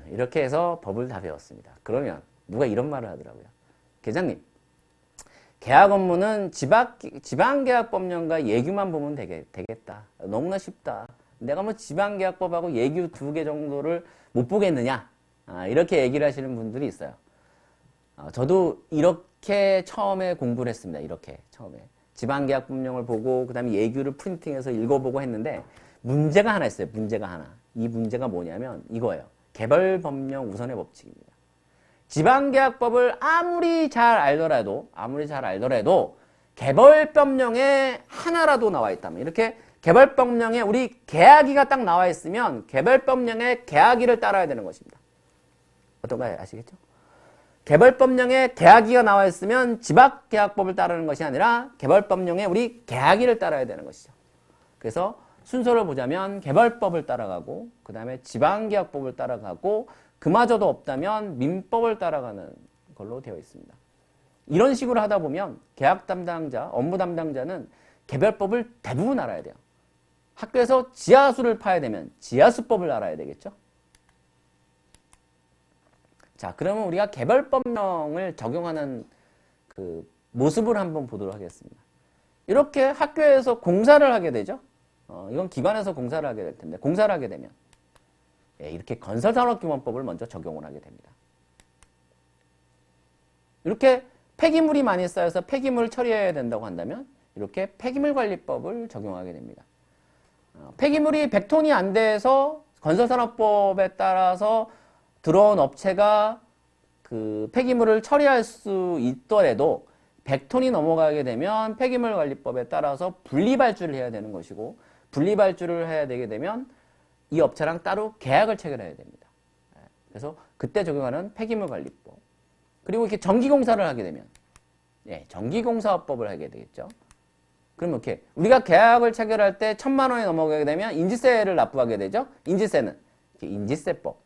이렇게 해서 법을 다 배웠습니다. 그러면 누가 이런 말을 하더라고요. 계장님, 계약 업무는 지방계약법령과 예규만 보면 되겠다. 너무나 쉽다. 내가 뭐 지방계약법하고 예규 2개 정도를 못 보겠느냐. 이렇게 얘기를 하시는 분들이 있어요. 저도 이렇게 처음에 공부를 했습니다. 이렇게 처음에. 지방계약법령을 보고 그 다음에 예규를 프린팅해서 읽어보고 했는데 문제가 하나 있어요. 문제가 하나. 이 문제가 뭐냐면 이거예요. 개별법령 우선의 법칙입니다. 지방계약법을 아무리 잘 알더라도 개별법령에 하나라도 나와 있다면 이렇게 개별법령에 우리 계약이가 딱 나와 있으면 개별법령의 계약이를 따라야 되는 것입니다. 어떤가요? 아시겠죠? 개별법령에 계약이가 나와 있으면 집합계약법을 따르는 것이 아니라 개별법령에 우리 계약이를 따라야 되는 것이죠. 그래서 순서를 보자면 개별법을 따라가고 그 다음에 지방계약법을 따라가고 그마저도 없다면 민법을 따라가는 걸로 되어 있습니다. 이런 식으로 하다 보면 계약 담당자, 업무 담당자는 개별법을 대부분 알아야 돼요. 학교에서 지하수를 파야 되면 지하수법을 알아야 되겠죠. 자, 그러면 우리가 개별법령을 적용하는 그 모습을 한번 보도록 하겠습니다. 이렇게 학교에서 공사를 하게 되죠. 이건 기관에서 공사를 하게 될 텐데, 공사를 하게 되면 이렇게 건설산업규범법을 먼저 적용을 하게 됩니다. 이렇게 폐기물이 많이 쌓여서 폐기물을 처리해야 된다고 한다면 이렇게 폐기물관리법을 적용하게 됩니다. 폐기물이 100톤이 안 돼서 건설산업법에 따라서 들어온 업체가 그 폐기물을 처리할 수 있더라도 100톤이 넘어가게 되면 폐기물관리법에 따라서 분리발주를 해야 되는 것이고, 분리발주를 해야 되게 되면 이 업체랑 따로 계약을 체결해야 됩니다. 그래서 그때 적용하는 폐기물관리법. 그리고 이렇게 전기공사를 하게 되면 전기공사업법을 하게 되겠죠. 그럼 이렇게 우리가 계약을 체결할 때 1,000만 원이 넘어가게 되면 인지세를 납부하게 되죠. 인지세는 이렇게 인지세법.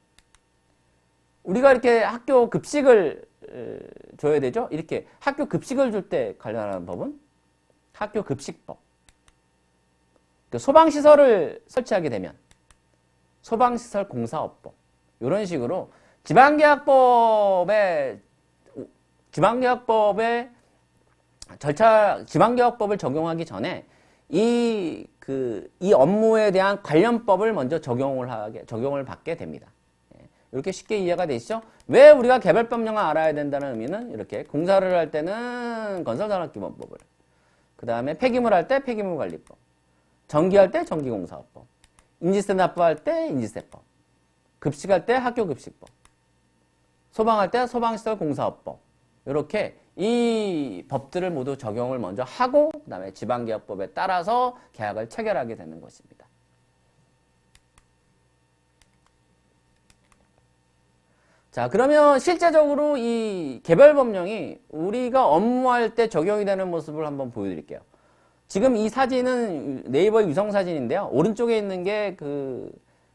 우리가 이렇게 학교 급식을 줘야 되죠. 이렇게 학교 급식을 줄 때 관련하는 법은 학교 급식법. 소방시설을 설치하게 되면 소방시설 공사업법. 이런 식으로 지방계약법의 지방계약법을 적용하기 전에 이 업무에 대한 관련법을 먼저 적용을 받게 됩니다. 이렇게 쉽게 이해가 되시죠? 왜 우리가 개별법령을 알아야 된다는 의미는 이렇게 공사를 할 때는 건설산업규범법을, 그 다음에 폐기물 할 때 폐기물관리법, 전기할 때 전기공사업법, 인지세 납부할 때 인지세법, 급식할 때 학교급식법, 소방할 때 소방시설공사업법. 이렇게 이 법들을 모두 적용을 먼저 하고 그 다음에 지방계약법에 따라서 계약을 체결하게 되는 것입니다. 자, 그러면 실제적으로 이 개별법령이 우리가 업무할 때 적용이 되는 모습을 한번 보여드릴게요. 지금 이 사진은 네이버의 위성사진인데요. 오른쪽에 있는 게 그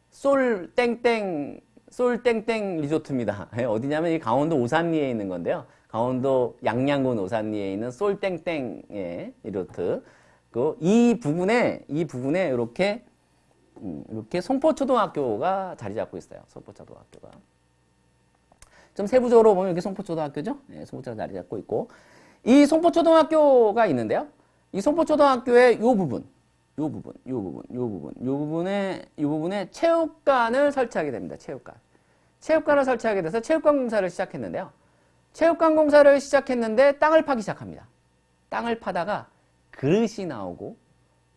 솔땡땡 리조트입니다. 어디냐면 이 강원도 오산리에 있는 건데요. 강원도 양양군 오산리에 있는 솔땡땡 리조트. 이 부분에 이렇게 송포초등학교가 자리 잡고 있어요. 송포초등학교가. 좀 세부적으로 보면 이렇게 송포초등학교죠. 송포초가 자리 잡고 있고, 이 송포초등학교가 있는데요. 이 송포초등학교의 이 부분에 체육관을 설치하게 됩니다. 체육관을 설치하게 돼서 체육관 공사를 시작했는데요. 체육관 공사를 시작했는데 땅을 파기 시작합니다. 땅을 파다가 그릇이 나오고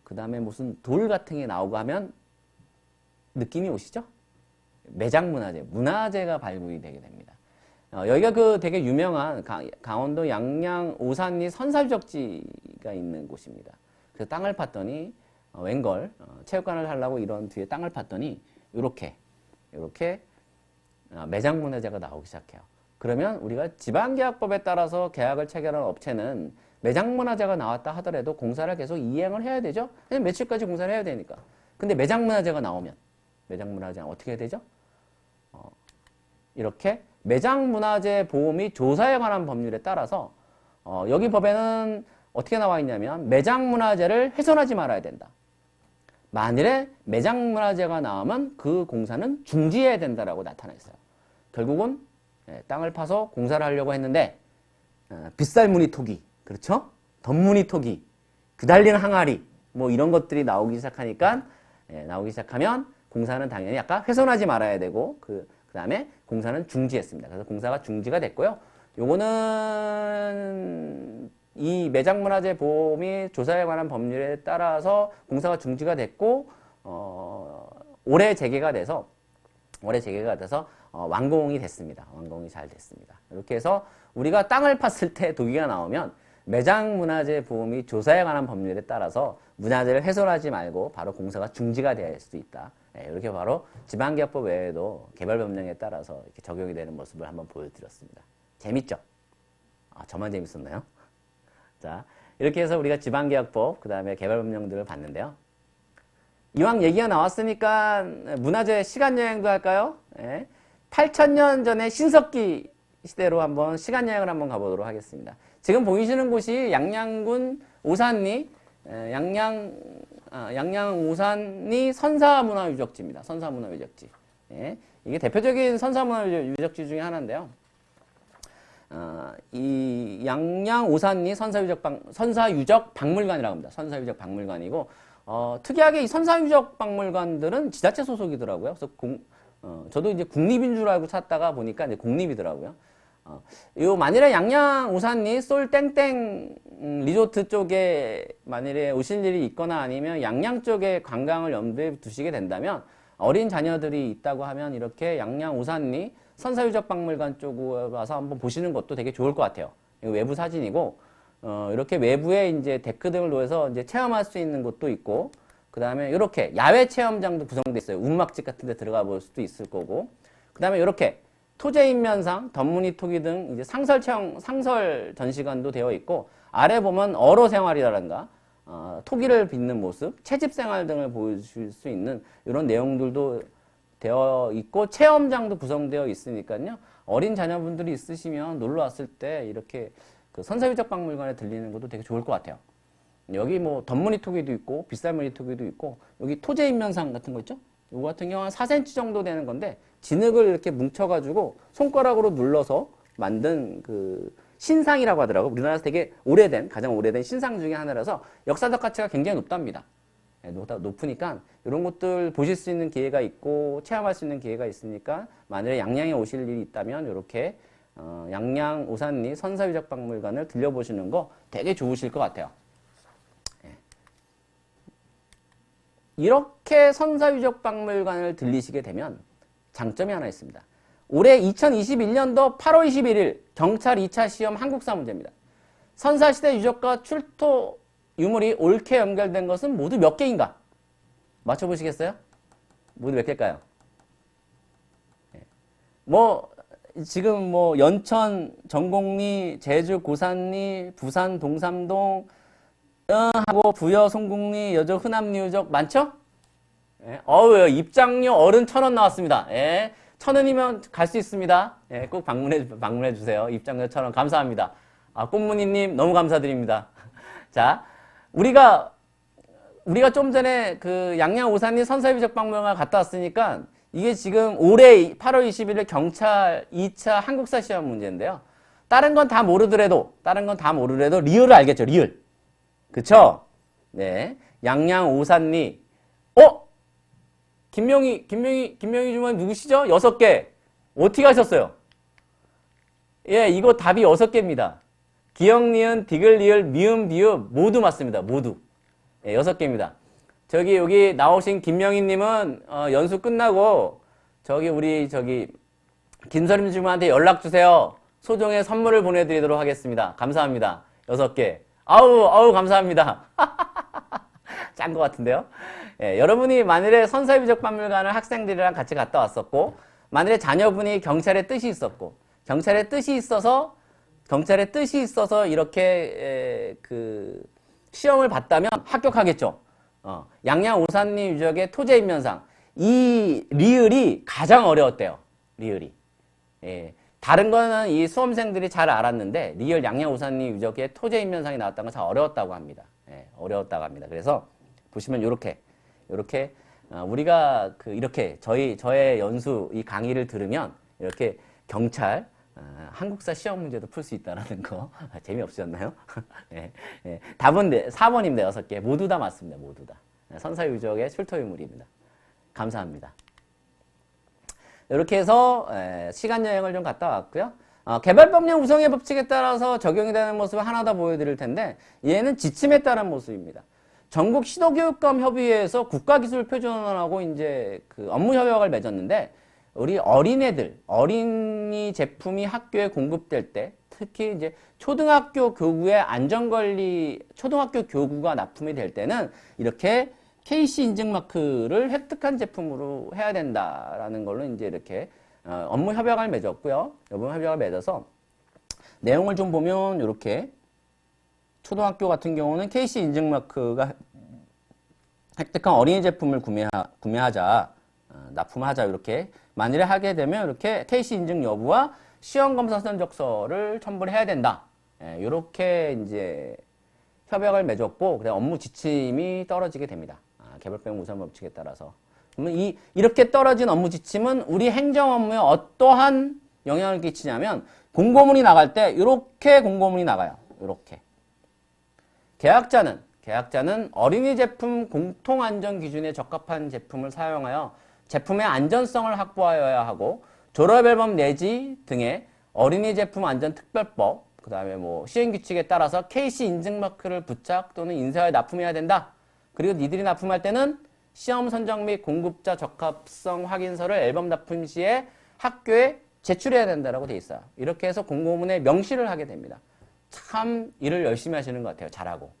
그 다음에 무슨 돌 같은 게 나오고 하면 느낌이 오시죠? 문화재가 발굴이 되게 됩니다. 여기가 되게 유명한 강원도 양양 오산리 선사유적지가 있는 곳입니다. 그래서 땅을 팠더니 웬걸 체육관을 하려고 이런 뒤에 땅을 팠더니 이렇게 매장문화재가 나오기 시작해요. 그러면 우리가 지방계약법에 따라서 계약을 체결한 업체는 매장문화재가 나왔다 하더라도 공사를 계속 이행을 해야 되죠. 왜냐면 며칠까지 공사를 해야 되니까. 근데 매장문화재가 나오면 매장문화재는 어떻게 해야 되죠? 이렇게 매장문화재 보호 및 조사에 관한 법률에 따라서 여기 법에는 어떻게 나와 있냐면 매장문화재를 훼손하지 말아야 된다. 만일에 매장문화재가 나오면 그 공사는 중지해야 된다라고 나타나 있어요. 결국은 땅을 파서 공사를 하려고 했는데 빗살무늬 토기, 그렇죠? 덧무늬 토기, 그달린 항아리 뭐 이런 것들이 나오기 시작하면 공사는 당연히 아까 훼손하지 말아야 되고 그 다음에 공사는 중지했습니다. 그래서 공사가 중지가 됐고요. 요거는 이 매장문화재 보호 및 조사에 관한 법률에 따라서 공사가 중지가 됐고 올해 재개가 돼서 완공이 됐습니다. 완공이 잘 됐습니다. 이렇게 해서 우리가 땅을 팠을 때 도기가 나오면 매장문화재 보호 및 조사에 관한 법률에 따라서 문화재를 훼손하지 말고 바로 공사가 중지가 될 수 있다. 이렇게 바로 지방계약법 외에도 개별법령에 따라서 이렇게 적용이 되는 모습을 한번 보여드렸습니다. 재밌죠? 저만 재밌었나요? 자, 이렇게 해서 우리가 지방계약법, 그 다음에 개발법령들을 봤는데요. 이왕 얘기가 나왔으니까 문화재 시간여행도 할까요? 8,000년 전에 신석기 시대로 한번 시간여행을 한번 가보도록 하겠습니다. 지금 보이시는 곳이 양양군 오산리, 양양 오산리 선사문화유적지입니다. 선사문화유적지. 이게 대표적인 선사문화유적지 중에 하나인데요. 이 양양 오산리 선사유적 박물관이라고 합니다. 선사유적 박물관이고, 특이하게 이 선사유적 박물관들은 지자체 소속이더라고요. 그래서 저도 이제 국립인 줄 알고 찾다가 보니까 이제 공립이더라고요. 요 만일에 양양 오산리 솔땡땡 리조트 쪽에 만일에 오실 일이 있거나 아니면 양양 쪽에 관광을 염두에 두시게 된다면 어린 자녀들이 있다고 하면 이렇게 양양 오산리 선사유적 박물관 쪽으로 와서 한번 보시는 것도 되게 좋을 것 같아요. 이거 외부 사진이고, 이렇게 외부에 이제 데크 등을 놓여서 이제 체험할 수 있는 곳도 있고, 그 다음에 이렇게 야외 체험장도 구성되어 있어요. 운막집 같은 데 들어가 볼 수도 있을 거고, 그 다음에 이렇게 토제인면상, 덧무늬 토기 등 이제 상설 전시관도 되어 있고, 아래 보면 어로 생활이라든가, 토기를 빚는 모습, 채집 생활 등을 보여줄 수 있는 이런 내용들도 되어 있고, 체험장도 구성되어 있으니까요. 어린 자녀분들이 있으시면 놀러 왔을 때 이렇게 그 선사유적 박물관에 들리는 것도 되게 좋을 것 같아요. 여기 뭐 덧무늬 토기도 있고, 빗살무늬 토기도 있고, 여기 토제인면상 같은 거 있죠? 이거 같은 경우는 4cm 정도 되는 건데, 진흙을 이렇게 뭉쳐가지고 손가락으로 눌러서 만든 그 신상이라고 하더라고요. 우리나라에서 되게 오래된, 가장 오래된 신상 중에 하나라서 역사적 가치가 굉장히 높답니다. 높으니까 이런 것들 보실 수 있는 기회가 있고 체험할 수 있는 기회가 있으니까 만일에 양양에 오실 일이 있다면 이렇게 양양 오산리 선사유적 박물관을 들려보시는 거 되게 좋으실 것 같아요. 이렇게 선사유적 박물관을 들리시게 되면 장점이 하나 있습니다. 올해 2021년도 8월 21일 경찰 2차 시험 한국사 문제입니다. 선사시대 유적과 출토 유물이 옳게 연결된 것은 모두 몇 개인가? 맞춰보시겠어요? 모두 몇 개일까요? 지금 연천, 전곡리, 제주 고산리, 부산 동삼동, 하고 부여, 송곡리, 여주, 흔암리 유적 많죠? 입장료 어른 1,000원 나왔습니다. 1,000원이면 갈 수 있습니다. 꼭 방문해 주세요. 입장료 1,000원 감사합니다. 꽃무늬님 너무 감사드립니다. 자, 우리가 좀 전에 그 양양 오산리 선사유적 박물관 갔다 왔으니까 이게 지금 올해 8월 21일 경찰 2차 한국사 시험 문제인데요. 다른 건 다 모르더라도 리을을 알겠죠, 리을. 그쵸? 네. 양양 오산리. 김명희 주머니 누구시죠? 6개. 어떻게 하셨어요? 이거 답이 6개입니다. 기역, 니은, 디귿, 리을, 미음, 비읍 모두 맞습니다. 모두. 6개입니다. 여기 나오신 김명희님은 연수 끝나고 우리 김서림 주무한테 연락 주세요. 소정의 선물을 보내드리도록 하겠습니다. 감사합니다. 6개. 아우 감사합니다. 짠 것 같은데요. 여러분이 만일에 선사유적 박물관을 학생들이랑 같이 갔다 왔었고, 만일에 자녀분이 경찰의 뜻이 있었고, 경찰의 뜻이 있어서 이렇게 그 시험을 봤다면 합격하겠죠. 양양 오산리 유적의 토제인면상, 이 리을이 가장 어려웠대요. 리을이. 다른 거는 이 수험생들이 잘 알았는데 리을 양양 오산리 유적의 토제인면상이 나왔다는 건 참 어려웠다고 합니다. 어려웠다고 합니다. 그래서 보시면 요렇게 우리가 이렇게 저의 연수 이 강의를 들으면 이렇게 경찰 한국사 시험 문제도 풀 수 있다라는 거 재미없으셨나요? 답은 4번입니다. 6개 모두 다 맞습니다. 모두 다 선사유적의 출토유물입니다. 감사합니다. 이렇게 해서 시간여행을 좀 갔다 왔고요. 개발법령 구성의 법칙에 따라서 적용이 되는 모습을 하나 더 보여드릴 텐데, 얘는 지침에 따른 모습입니다. 전국 시도교육감 협의회에서 국가기술표준원하고 이제 그 업무 협약을 맺었는데, 우리 어린이 제품이 학교에 공급될 때, 특히 이제 초등학교 교구가 납품이 될 때는 이렇게 KC 인증 마크를 획득한 제품으로 해야 된다라는 걸로 이제 이렇게 업무 협약을 맺었고요. 업무 협약을 맺어서 내용을 좀 보면 이렇게 초등학교 같은 경우는 KC 인증마크가 획득한 어린이 제품을 구매하자, 납품하자 이렇게 만일에 하게 되면 이렇게 KC 인증 여부와 시험검사 선적서를 첨부를 해야 된다. 이렇게 이제 협약을 맺었고 그다음 업무 지침이 떨어지게 됩니다. 개별병 우선 법칙에 따라서. 그러면 이렇게 떨어진 업무 지침은 우리 행정 업무에 어떠한 영향을 끼치냐면 공고문이 나갈 때 이렇게 공고문이 나가요. 이렇게. 계약자는 어린이 제품 공통안전 기준에 적합한 제품을 사용하여 제품의 안전성을 확보하여야 하고 졸업 앨범 내지 등의 어린이 제품 안전 특별법, 그 다음에 뭐 시행규칙에 따라서 KC 인증마크를 부착 또는 인쇄하여 납품해야 된다. 그리고 니들이 납품할 때는 시험 선정 및 공급자 적합성 확인서를 앨범 납품 시에 학교에 제출해야 된다라고 돼 있어요. 이렇게 해서 공고문에 명시를 하게 됩니다. 참 일을 열심히 하시는 것 같아요. 잘하고.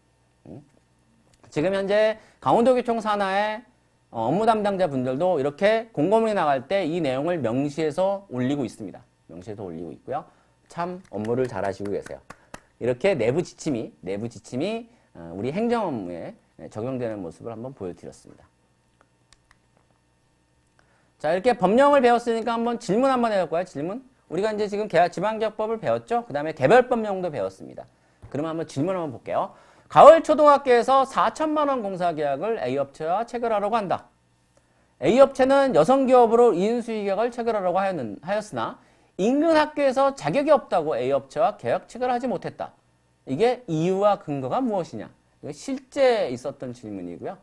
지금 현재 강원도교통 산하의 업무 담당자 분들도 이렇게 공고문이 나갈 때 이 내용을 명시해서 올리고 있습니다. 명시해서 올리고 있고요. 참 업무를 잘 하시고 계세요. 이렇게 내부 지침이 우리 행정 업무에 적용되는 모습을 한번 보여드렸습니다. 자, 이렇게 법령을 배웠으니까 한번 질문 한번 해볼까요? 질문? 우리가 이제 지금 지방기업법을 배웠죠? 그 다음에 개별법령도 배웠습니다. 그러면 한번 질문 한번 볼게요. 가을 초등학교에서 4천만 원 공사계약을 A업체와 체결하려고 한다. A업체는 여성기업으로 2인 수의계약을 체결하려고 하였으나 인근 학교에서 자격이 없다고 A업체와 계약 체결하지 못했다. 이게 이유와 근거가 무엇이냐? 이거 실제 있었던 질문이고요.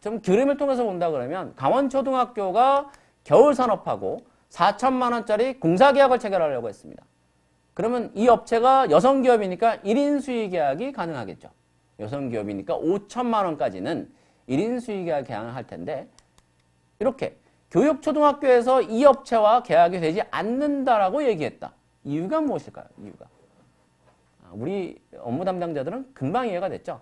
좀 그림을 통해서 본다 그러면 강원초등학교가 겨울산업하고 4천만 원짜리 공사계약을 체결하려고 했습니다. 그러면 이 업체가 여성기업이니까 1인 수의계약이 가능하겠죠. 여성기업이니까 5천만 원까지는 1인 수의계약 계약을 할 텐데 이렇게 교육초등학교에서 이 업체와 계약이 되지 않는다라고 얘기했다. 이유가 무엇일까요? 이유가. 우리 업무 담당자들은 금방 이해가 됐죠.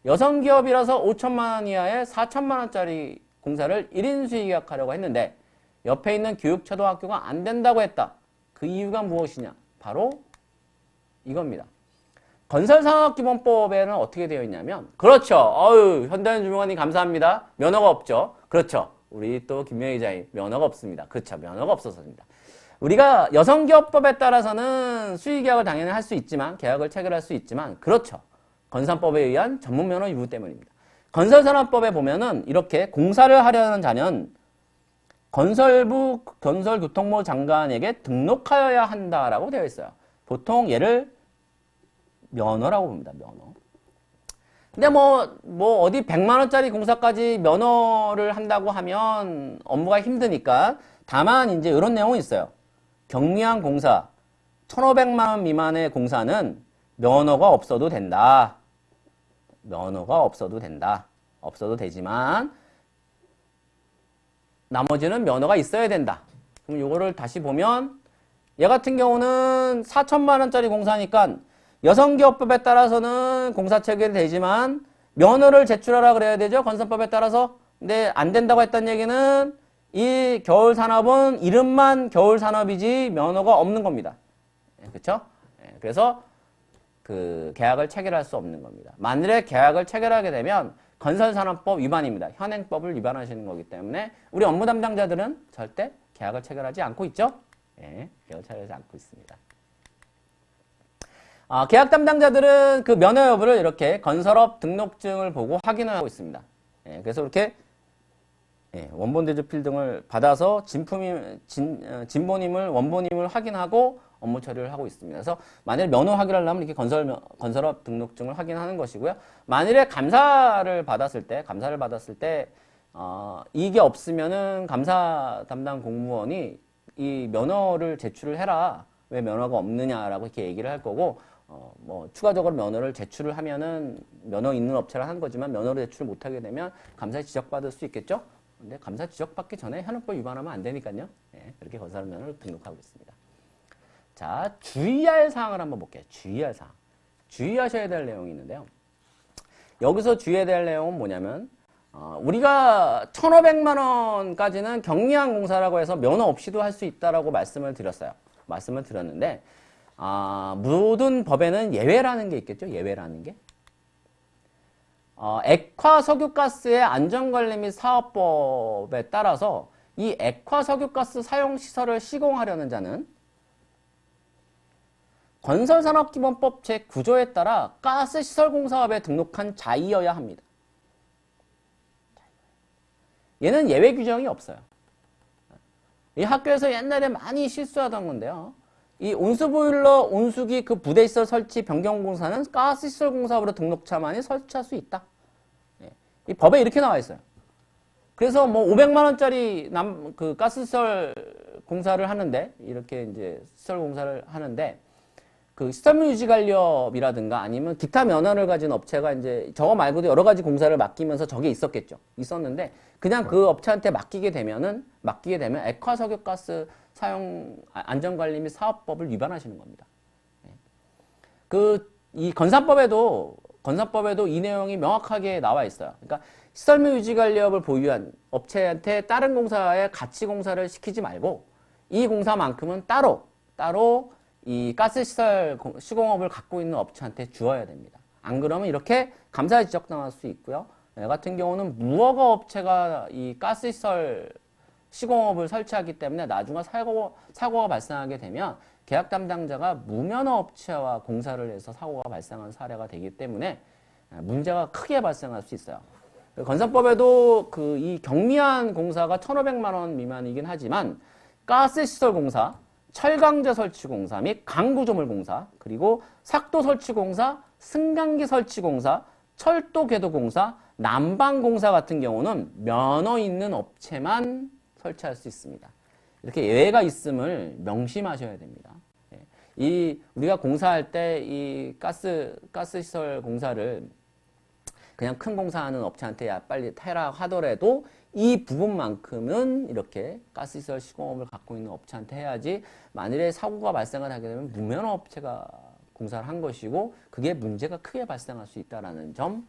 여성기업이라서 5천만 원 이하의 4천만 원짜리 공사를 1인 수의계약하려고 했는데 옆에 있는 교육초등학교가 안 된다고 했다. 그 이유가 무엇이냐? 바로 이겁니다. 건설산업기본법에는 어떻게 되어 있냐면 그렇죠. 현대인주무관님 감사합니다. 면허가 없죠. 그렇죠. 우리 또 김명희 기자님 면허가 없습니다. 그렇죠. 면허가 없어서입니다. 우리가 여성기업법에 따라서는 수의계약을 당연히 할 수 있지만 계약을 체결할 수 있지만 그렇죠. 건산법에 의한 전문면허 유무 때문입니다. 건설산업법에 보면은 이렇게 공사를 하려는 자는 건설부 건설교통부 장관에게 등록하여야 한다라고 되어 있어요. 보통 얘를 면허라고 봅니다. 면허. 근데 뭐 어디 100만 원짜리 공사까지 면허를 한다고 하면 업무가 힘드니까 다만 이제 이런 내용은 있어요. 경미한 공사 1,500만 원 미만의 공사는 면허가 없어도 된다. 면허가 없어도 된다. 없어도 되지만 나머지는 면허가 있어야 된다. 그럼 이거를 다시 보면 얘 같은 경우는 4천만 원짜리 공사니까 여성기업법에 따라서는 공사 체결이 되지만 면허를 제출하라 그래야 되죠. 건설법에 따라서. 근데 안 된다고 했던 얘기는 이 겨울산업은 이름만 겨울산업이지 면허가 없는 겁니다. 그렇죠? 그래서 그 계약을 체결할 수 없는 겁니다. 만일에 계약을 체결하게 되면 건설산업법 위반입니다. 현행법을 위반하시는 거기 때문에 우리 업무 담당자들은 절대 계약을 체결하지 않고 있죠? 계약을 체결하지 않고 있습니다. 계약 담당자들은 그 면허 여부를 이렇게 건설업 등록증을 보고 확인을 하고 있습니다. 그래서 이렇게 원본 대조 필등을 받아서 진본임을 원본임을 확인하고 업무 처리를 하고 있습니다. 그래서 만약에 면허 확인을 하려면 이렇게 건설업 등록증을 확인하는 것이고요. 만일에 감사를 받았을 때 이게 없으면은 감사 담당 공무원이 이 면허를 제출을 해라. 왜 면허가 없느냐라고 이렇게 얘기를 할 거고, 추가적으로 면허를 제출을 하면은 면허 있는 업체를 하는 거지만 면허를 제출을 못하게 되면 감사에 지적받을 수 있겠죠? 근데 감사 지적받기 전에 현행법 위반하면 안 되니까요. 그렇게 건설 면허를 등록하고 있습니다. 자, 주의할 사항을 한번 볼게요. 주의할 사항. 주의하셔야 될 내용이 있는데요. 여기서 주의해야 될 내용은 뭐냐면, 우리가 1,500만 원까지는 경미한 공사라고 해서 면허 없이도 할 수 있다라고 말씀을 드렸어요. 말씀을 드렸는데, 모든 법에는 예외라는 게 있겠죠. 예외라는 게. 액화 석유가스의 안전관리 및 사업법에 따라서 이 액화 석유가스 사용 시설을 시공하려는 자는 건설산업기본법 제9조에 따라 가스시설공사업에 등록한 자이어야 합니다. 얘는 예외 규정이 없어요. 이 학교에서 옛날에 많이 실수하던 건데요. 이 온수보일러, 온수기 그 부대시설 설치 변경공사는 가스시설공사업으로 등록차만이 설치할 수 있다. 이 법에 이렇게 나와 있어요. 그래서 뭐 500만 원짜리 그 가스시설 공사를 하는데 이렇게 이제 시설 공사를 하는데 그 시설물 유지 관리업이라든가 아니면 기타 면허를 가진 업체가 이제 저거 말고도 여러 가지 공사를 맡기면서 저게 있었겠죠. 있었는데 그냥 그 업체한테 맡기게 되면 액화 석유가스 사용 안전관리 및 사업법을 위반하시는 겁니다. 이 건산법에도 이 내용이 명확하게 나와 있어요. 그러니까 시설물 유지 관리업을 보유한 업체한테 다른 공사에 같이 공사를 시키지 말고 이 공사만큼은 따로 이 가스시설 시공업을 갖고 있는 업체한테 주어야 됩니다. 안 그러면 이렇게 감사에 지적당할 수 있고요. 같은 경우는 무허가 업체가 이 가스시설 시공업을 설치하기 때문에 나중에 사고가 발생하게 되면 계약 담당자가 무면허 업체와 공사를 해서 사고가 발생한 사례가 되기 때문에 문제가 크게 발생할 수 있어요. 건설법에도 이 경미한 공사가 1,500만 원 미만이긴 하지만 가스시설 공사, 철강제 설치 공사 및 강구조물 공사, 그리고 삭도 설치 공사, 승강기 설치 공사, 철도 궤도 공사, 난방 공사 같은 경우는 면허 있는 업체만 설치할 수 있습니다. 이렇게 예외가 있음을 명심하셔야 됩니다. 우리가 공사할 때 이 가스시설 공사를 그냥 큰 공사하는 업체한테 야 빨리 해라 하더라도 이 부분만큼은 이렇게 가스시설 시공업을 갖고 있는 업체한테 해야지 만일에 사고가 발생을 하게 되면 무면허 업체가 공사를 한 것이고 그게 문제가 크게 발생할 수 있다는 점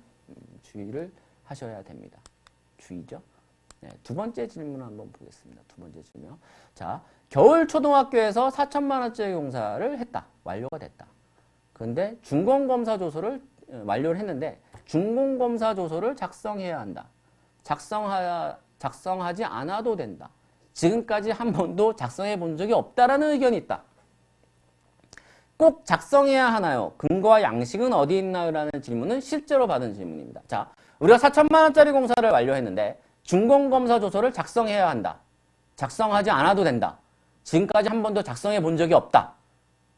주의를 하셔야 됩니다. 주의죠. 네, 두 번째 질문 한번 보겠습니다. 두 번째 질문. 자, 겨울 초등학교에서 4천만 원짜리 공사를 했다. 완료가 됐다. 그런데 준공검사 조서를 완료를 했는데 준공검사 조서를 작성해야 한다. 작성하지 않아도 된다. 지금까지 한 번도 작성해 본 적이 없다라는 의견이 있다. 꼭 작성해야 하나요? 근거와 양식은 어디 있나요? 라는 질문은 실제로 받은 질문입니다. 자, 우리가 4천만 원짜리 공사를 완료했는데 준공검사 조서를 작성해야 한다. 작성하지 않아도 된다. 지금까지 한 번도 작성해 본 적이 없다.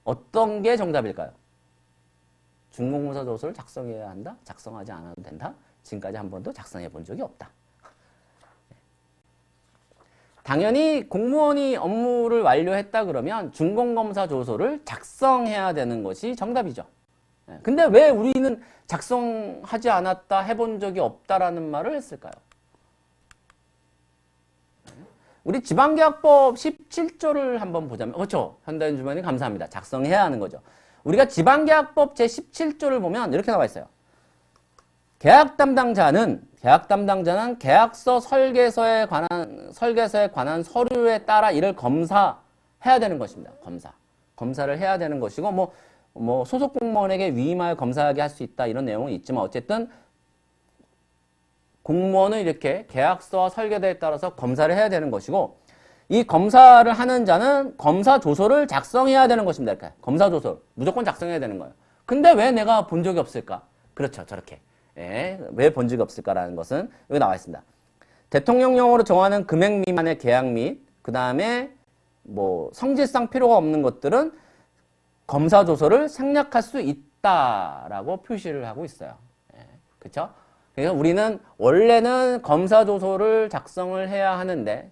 어떤 게 정답일까요? 준공검사 조서를 작성해야 한다. 작성하지 않아도 된다. 지금까지 한 번도 작성해 본 적이 없다. 당연히 공무원이 업무를 완료했다 그러면 준공검사 조서를 작성해야 되는 것이 정답이죠. 근데 왜 우리는 작성하지 않았다, 해본 적이 없다라는 말을 했을까요? 우리 지방계약법 17조를 한번 보자면, 그렇죠. 현대인 주머니 감사합니다. 작성해야 하는 거죠. 우리가 지방계약법 제17조를 보면 이렇게 나와 있어요. 계약 담당자는 계약서 설계서에 관한 서류에 따라 이를 검사해야 되는 것입니다. 검사를 해야 되는 것이고, 뭐 소속 공무원에게 위임하여 검사하게 할 수 있다 이런 내용은 있지만 어쨌든 공무원은 이렇게 계약서와 설계도에 따라서 검사를 해야 되는 것이고 이 검사를 하는 자는 검사 조서를 작성해야 되는 것입니다. 이렇게 검사 조서 무조건 작성해야 되는 거예요. 근데 왜 내가 본 적이 없을까? 그렇죠. 저렇게. 왜 본 적이 없을까라는 것은 여기 나와 있습니다. 대통령령으로 정하는 금액 미만의 계약 및 그 다음에 뭐 성질상 필요가 없는 것들은 검사 조서를 생략할 수 있다라고 표시를 하고 있어요. 그렇죠? 그래서 우리는 원래는 검사 조서를 작성을 해야 하는데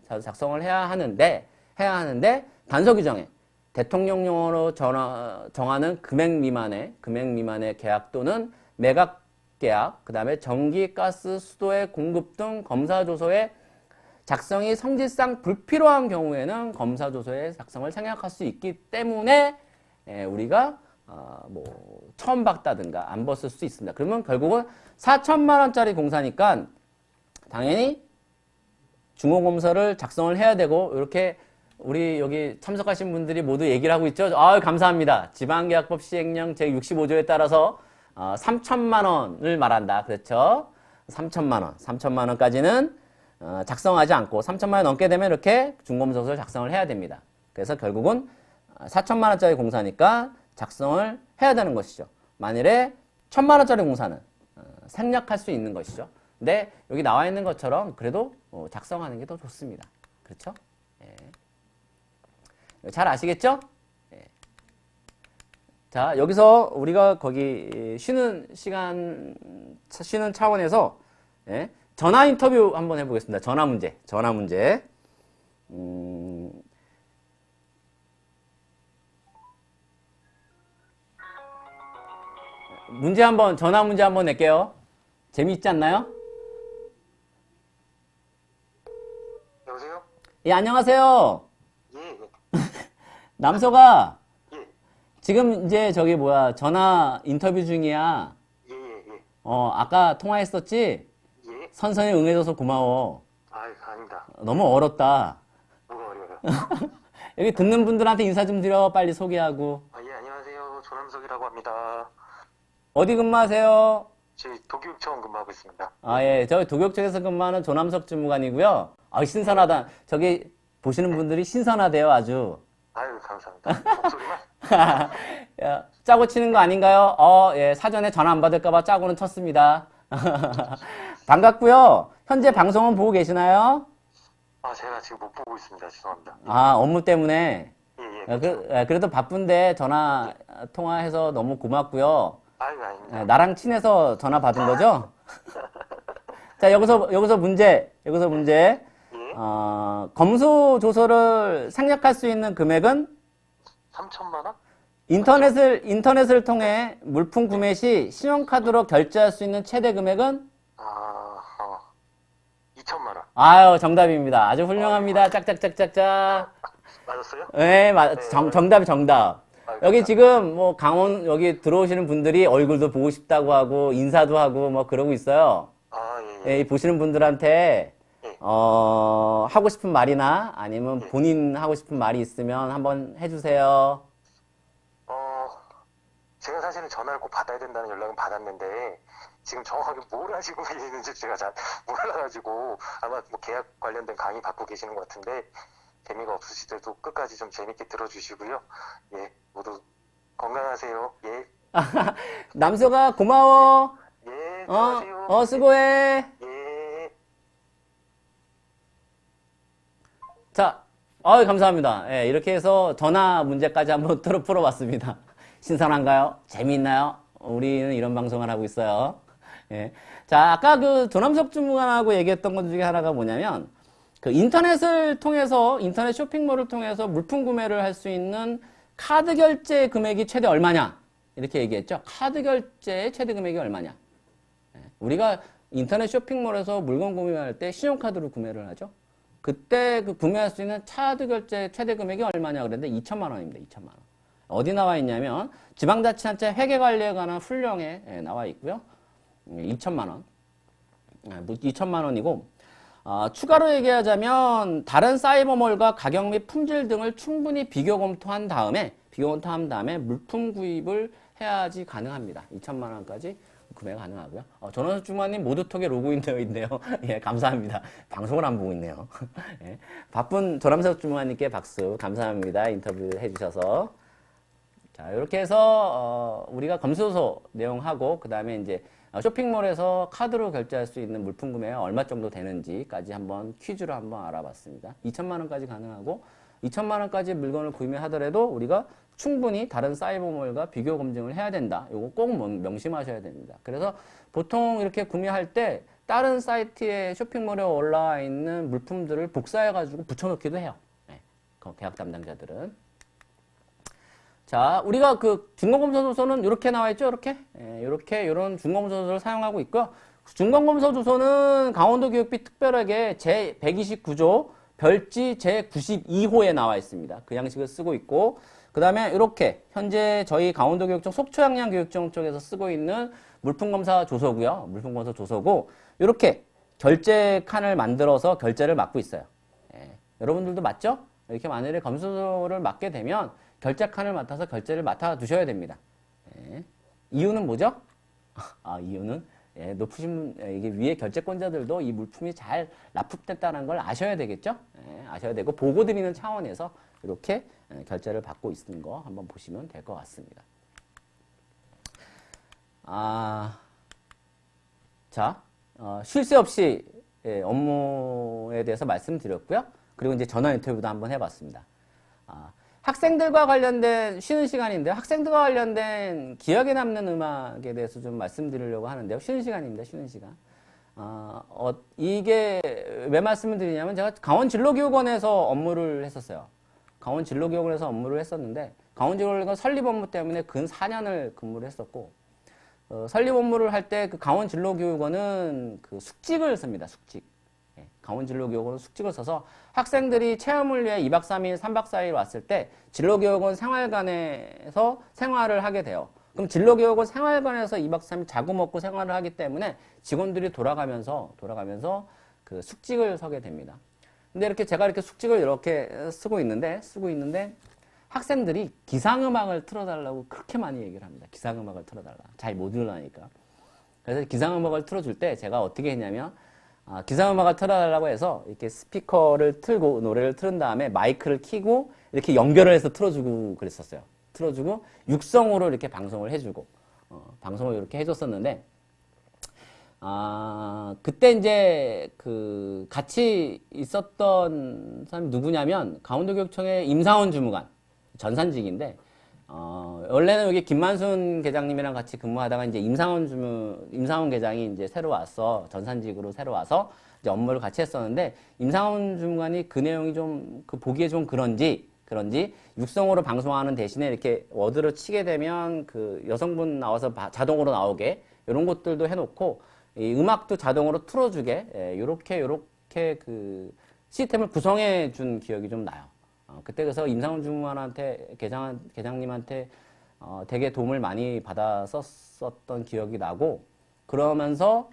단서 규정에 대통령령으로 정하는 금액 미만의 계약 또는 매각 계약, 그 다음에 전기, 가스, 수도의 공급 등 검사 조서의 작성이 성질상 불필요한 경우에는 검사 조서의 작성을 생략할 수 있기 때문에 우리가 처음 봤다든가 안 봤을 수 있습니다. 그러면 결국은 4천만 원짜리 공사니까 당연히 준공검사를 작성을 해야 되고 이렇게 우리 여기 참석하신 분들이 모두 얘기를 하고 있죠? 아유, 감사합니다. 지방계약법 시행령 제65조에 따라서 3천만 원을 말한다. 그렇죠? 3천만 원. 3천만 원까지는 작성하지 않고 3천만 원 넘게 되면 이렇게 준공소설 작성을 해야 됩니다. 그래서 결국은 4천만 원짜리 공사니까 작성을 해야 되는 것이죠. 만일에 1천만 원짜리 공사는 생략할 수 있는 것이죠. 근데 여기 나와 있는 것처럼 그래도 작성하는 게 더 좋습니다. 그렇죠? 예. 잘 아시겠죠? 예. 자, 여기서 우리가 거기 쉬는 시간, 쉬는 차원에서 예. 전화 인터뷰 한번 해보겠습니다. 전화 문제. 전화 문제. 문제 한번, 전화 문제 한번 낼게요. 재미있지 않나요? 여보세요? 예, 안녕하세요. 예, 남서가 예, 지금 이제 저기 뭐야, 전화 인터뷰 중이야. 예, 예, 예, 아까 통화했었지? 예. 선선히 응해줘서 고마워. 아이, 아닙니다. 너무 어렵다. 뭐가 어려워요? 여기 듣는 분들한테 인사 좀 드려. 빨리 소개하고. 아, 예, 안녕하세요. 조남석이라고 합니다. 어디 근무하세요? 저희 도교육청 근무하고 있습니다. 아, 예. 저희 도교육청에서 근무하는 조남석 주무관이고요. 아, 신선하다. 저기 보시는 분들이 신선하대요, 아주. 아유, 감사합니다. 목소리만? 야, 짜고 치는 거 아닌가요? 예. 사전에 전화 안 받을까봐 짜고는 쳤습니다. 반갑고요. 현재 방송은 보고 계시나요? 아, 제가 지금 못 보고 있습니다. 죄송합니다. 아, 업무 때문에. 예, 예. 그래도 바쁜데 전화 통화해서 너무 고맙고요. 아유, 아닙니다. 예, 나랑 친해서 전화 받은 거죠? 자, 여기서 문제. 예? 검수 조서를 생략할 수 있는 금액은 3천만 원? 인터넷을 통해 물품 구매 시 신용카드로 결제할 수 있는 최대 금액은? 아, 2천만 원. 아유, 정답입니다. 아주 훌륭합니다. 짝짝짝짝짝. 맞았어요? 네, 정답이 정답. 아유, 여기 감사합니다. 지금 뭐 강원 여기 들어오시는 분들이 얼굴도 보고 싶다고 하고 인사도 하고 뭐 그러고 있어요. 아, 예, 예. 예, 이 보시는 분들한테 예. 하고 싶은 말이나 아니면 예. 본인 하고 싶은 말이 있으면 한번 해주세요. 제가 사실은 전화를 꼭 받아야 된다는 연락은 받았는데, 지금 정확하게 뭘 하시고 계시는지 제가 잘 몰라가지고, 아마 뭐 계약 관련된 강의 받고 계시는 것 같은데, 재미가 없으시더라도 끝까지 좀 재밌게 들어주시고요. 예, 모두 건강하세요. 예, 남서가 고마워. 예, 들어가세요. 수고해. 예. 자, 감사합니다. 예, 이렇게 해서 전화 문제까지 한번 풀어봤습니다. 신선한가요? 재미있나요? 우리는 이런 방송을 하고 있어요. 예. 자, 아까 그 조남석 주무관하고 얘기했던 것 중에 하나가 뭐냐면, 그 인터넷을 통해서, 인터넷 쇼핑몰을 통해서 물품 구매를 할 수 있는 카드 결제 금액이 최대 얼마냐? 이렇게 얘기했죠. 카드 결제의 최대 금액이 얼마냐? 예. 우리가 인터넷 쇼핑몰에서 물건 구매할 때 신용카드로 구매를 하죠. 그때 그 구매할 수 있는 카드 결제 최대 금액이 얼마냐 그랬는데 2천만 원입니다. 2천만 원. 어디 나와 있냐면 지방자치단체 회계관리에 관한 훈령에 나와 있고요. 2천만 원. 2천만 원이고 추가로 얘기하자면 다른 사이버몰과 가격 및 품질 등을 충분히 비교 검토한 다음에 물품 구입을 해야지 가능합니다. 2천만 원까지 구매 가능하고요. 전원석 주무관님 모두톡에 로그인 되어 있네요. 예, 감사합니다. 방송을 안 보고 있네요. 예, 바쁜 전원석 주무관님께 박수 감사합니다. 인터뷰 해주셔서. 자, 이렇게 해서 우리가 검수소 내용하고 그 다음에 이제 쇼핑몰에서 카드로 결제할 수 있는 물품 구매가 얼마 정도 되는지까지 한번 퀴즈로 한번 알아봤습니다. 2천만 원까지 가능하고 2천만 원까지 물건을 구매하더라도 우리가 충분히 다른 사이버몰과 비교 검증을 해야 된다. 이거 꼭 명심하셔야 됩니다. 그래서 보통 이렇게 구매할 때 다른 사이트에 쇼핑몰에 올라와 있는 물품들을 복사해가지고 붙여놓기도 해요. 네, 그 계약 담당자들은. 자, 우리가 그 준공검사조서는 이렇게 나와 있죠, 이렇게. 이런 준공검사조서를 사용하고 있고요. 준공검사조서는 강원도교육비 특별하게 제129조 별지 제92호에 나와 있습니다. 그 양식을 쓰고 있고, 그 다음에 이렇게 현재 저희 강원도교육청 속초양양교육청 쪽에서 쓰고 있는 물품검사 조서고요. 물품검사 조서고, 이렇게 결제 칸을 만들어서 결제를 맡고 있어요. 여러분들도 맞죠? 이렇게 만일에 검수를 맡게 되면 결제칸을 맡아서 결제를 맡아 두셔야 됩니다. 예. 이유는 뭐죠? 이유는 높으신 이게 위에 결제권자들도 이 물품이 잘 납품됐다는 걸 아셔야 되겠죠? 아셔야 되고 보고 드리는 차원에서 이렇게 결제를 받고 있는 거 한번 보시면 될 것 같습니다. 자, 쉴 새 없이 업무에 대해서 말씀드렸고요. 그리고 이제 전화 인터뷰도 한번 해봤습니다. 학생들과 관련된 쉬는 시간인데요. 학생들과 관련된 기억에 남는 음악에 대해서 좀 말씀드리려고 하는데요. 쉬는 시간입니다. 쉬는 시간. 이게 왜 말씀을 드리냐면 제가 강원진로교육원에서 업무를 했었어요. 강원진로교육원에서 업무를 했었는데 강원진로교육원 설립 업무 때문에 근 4년을 근무를 했었고 설립 업무를 할 때 그 강원진로교육원은 그 숙직을 씁니다. 숙직. 강원진로교육원은 숙직을 써서 학생들이 체험을 위해 2박 3일, 3박 4일 왔을 때 진로교육원 생활관에서 생활을 하게 돼요. 그럼 진로교육원 생활관에서 2박 3일 자고 먹고 생활을 하기 때문에 직원들이 돌아가면서 그 숙직을 서게 됩니다. 근데 이렇게 제가 이렇게 숙직을 이렇게 쓰고 있는데 학생들이 기상음악을 틀어달라고 그렇게 많이 얘기를 합니다. 기상음악을 틀어달라. 잘 못 일어나니까. 그래서 기상음악을 틀어줄 때 제가 어떻게 했냐면 기상음악을 틀어달라고 해서 이렇게 스피커를 틀고 노래를 틀은 다음에 마이크를 켜고 이렇게 연결을 해서 틀어주고 그랬었어요. 틀어주고 육성으로 이렇게 방송을 해주고 방송을 이렇게 해줬었는데 그때 이제 그 같이 있었던 사람이 누구냐면 강원도교육청의 임상원 주무관 전산직인데 원래는 여기 김만순 계장님이랑 같이 근무하다가 이제 임상원 계장이 이제 새로 와서 전산직으로 새로 와서 이제 업무를 같이 했었는데 임상원 주무관이 그 내용이 좀 그 보기에 좀 그런지 육성으로 방송하는 대신에 이렇게 워드를 치게 되면 그 여성분 나와서 자동으로 나오게 이런 것들도 해놓고 이 음악도 자동으로 틀어주게 요렇게 그 시스템을 구성해 준 기억이 좀 나요. 그때 그래서 임상훈 주무관한테 계장님한테 되게 도움을 많이 받았었던 기억이 나고 그러면서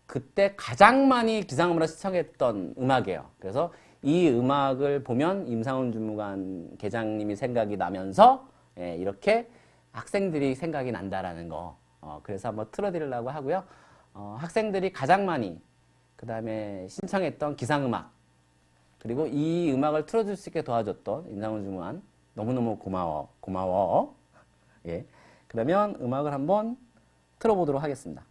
그때 가장 많이 기상음악을 시청했던 음악이에요. 그래서 이 음악을 보면 임상훈 주무관 계장님이 생각이 나면서 이렇게 학생들이 생각이 난다라는 거. 그래서 한번 틀어드리려고 하고요. 학생들이 가장 많이 그 다음에 신청했던 기상음악 그리고 이 음악을 틀어줄 수 있게 도와줬던 임상훈 주무관 너무너무 고마워. 예. 그러면 음악을 한번 틀어보도록 하겠습니다.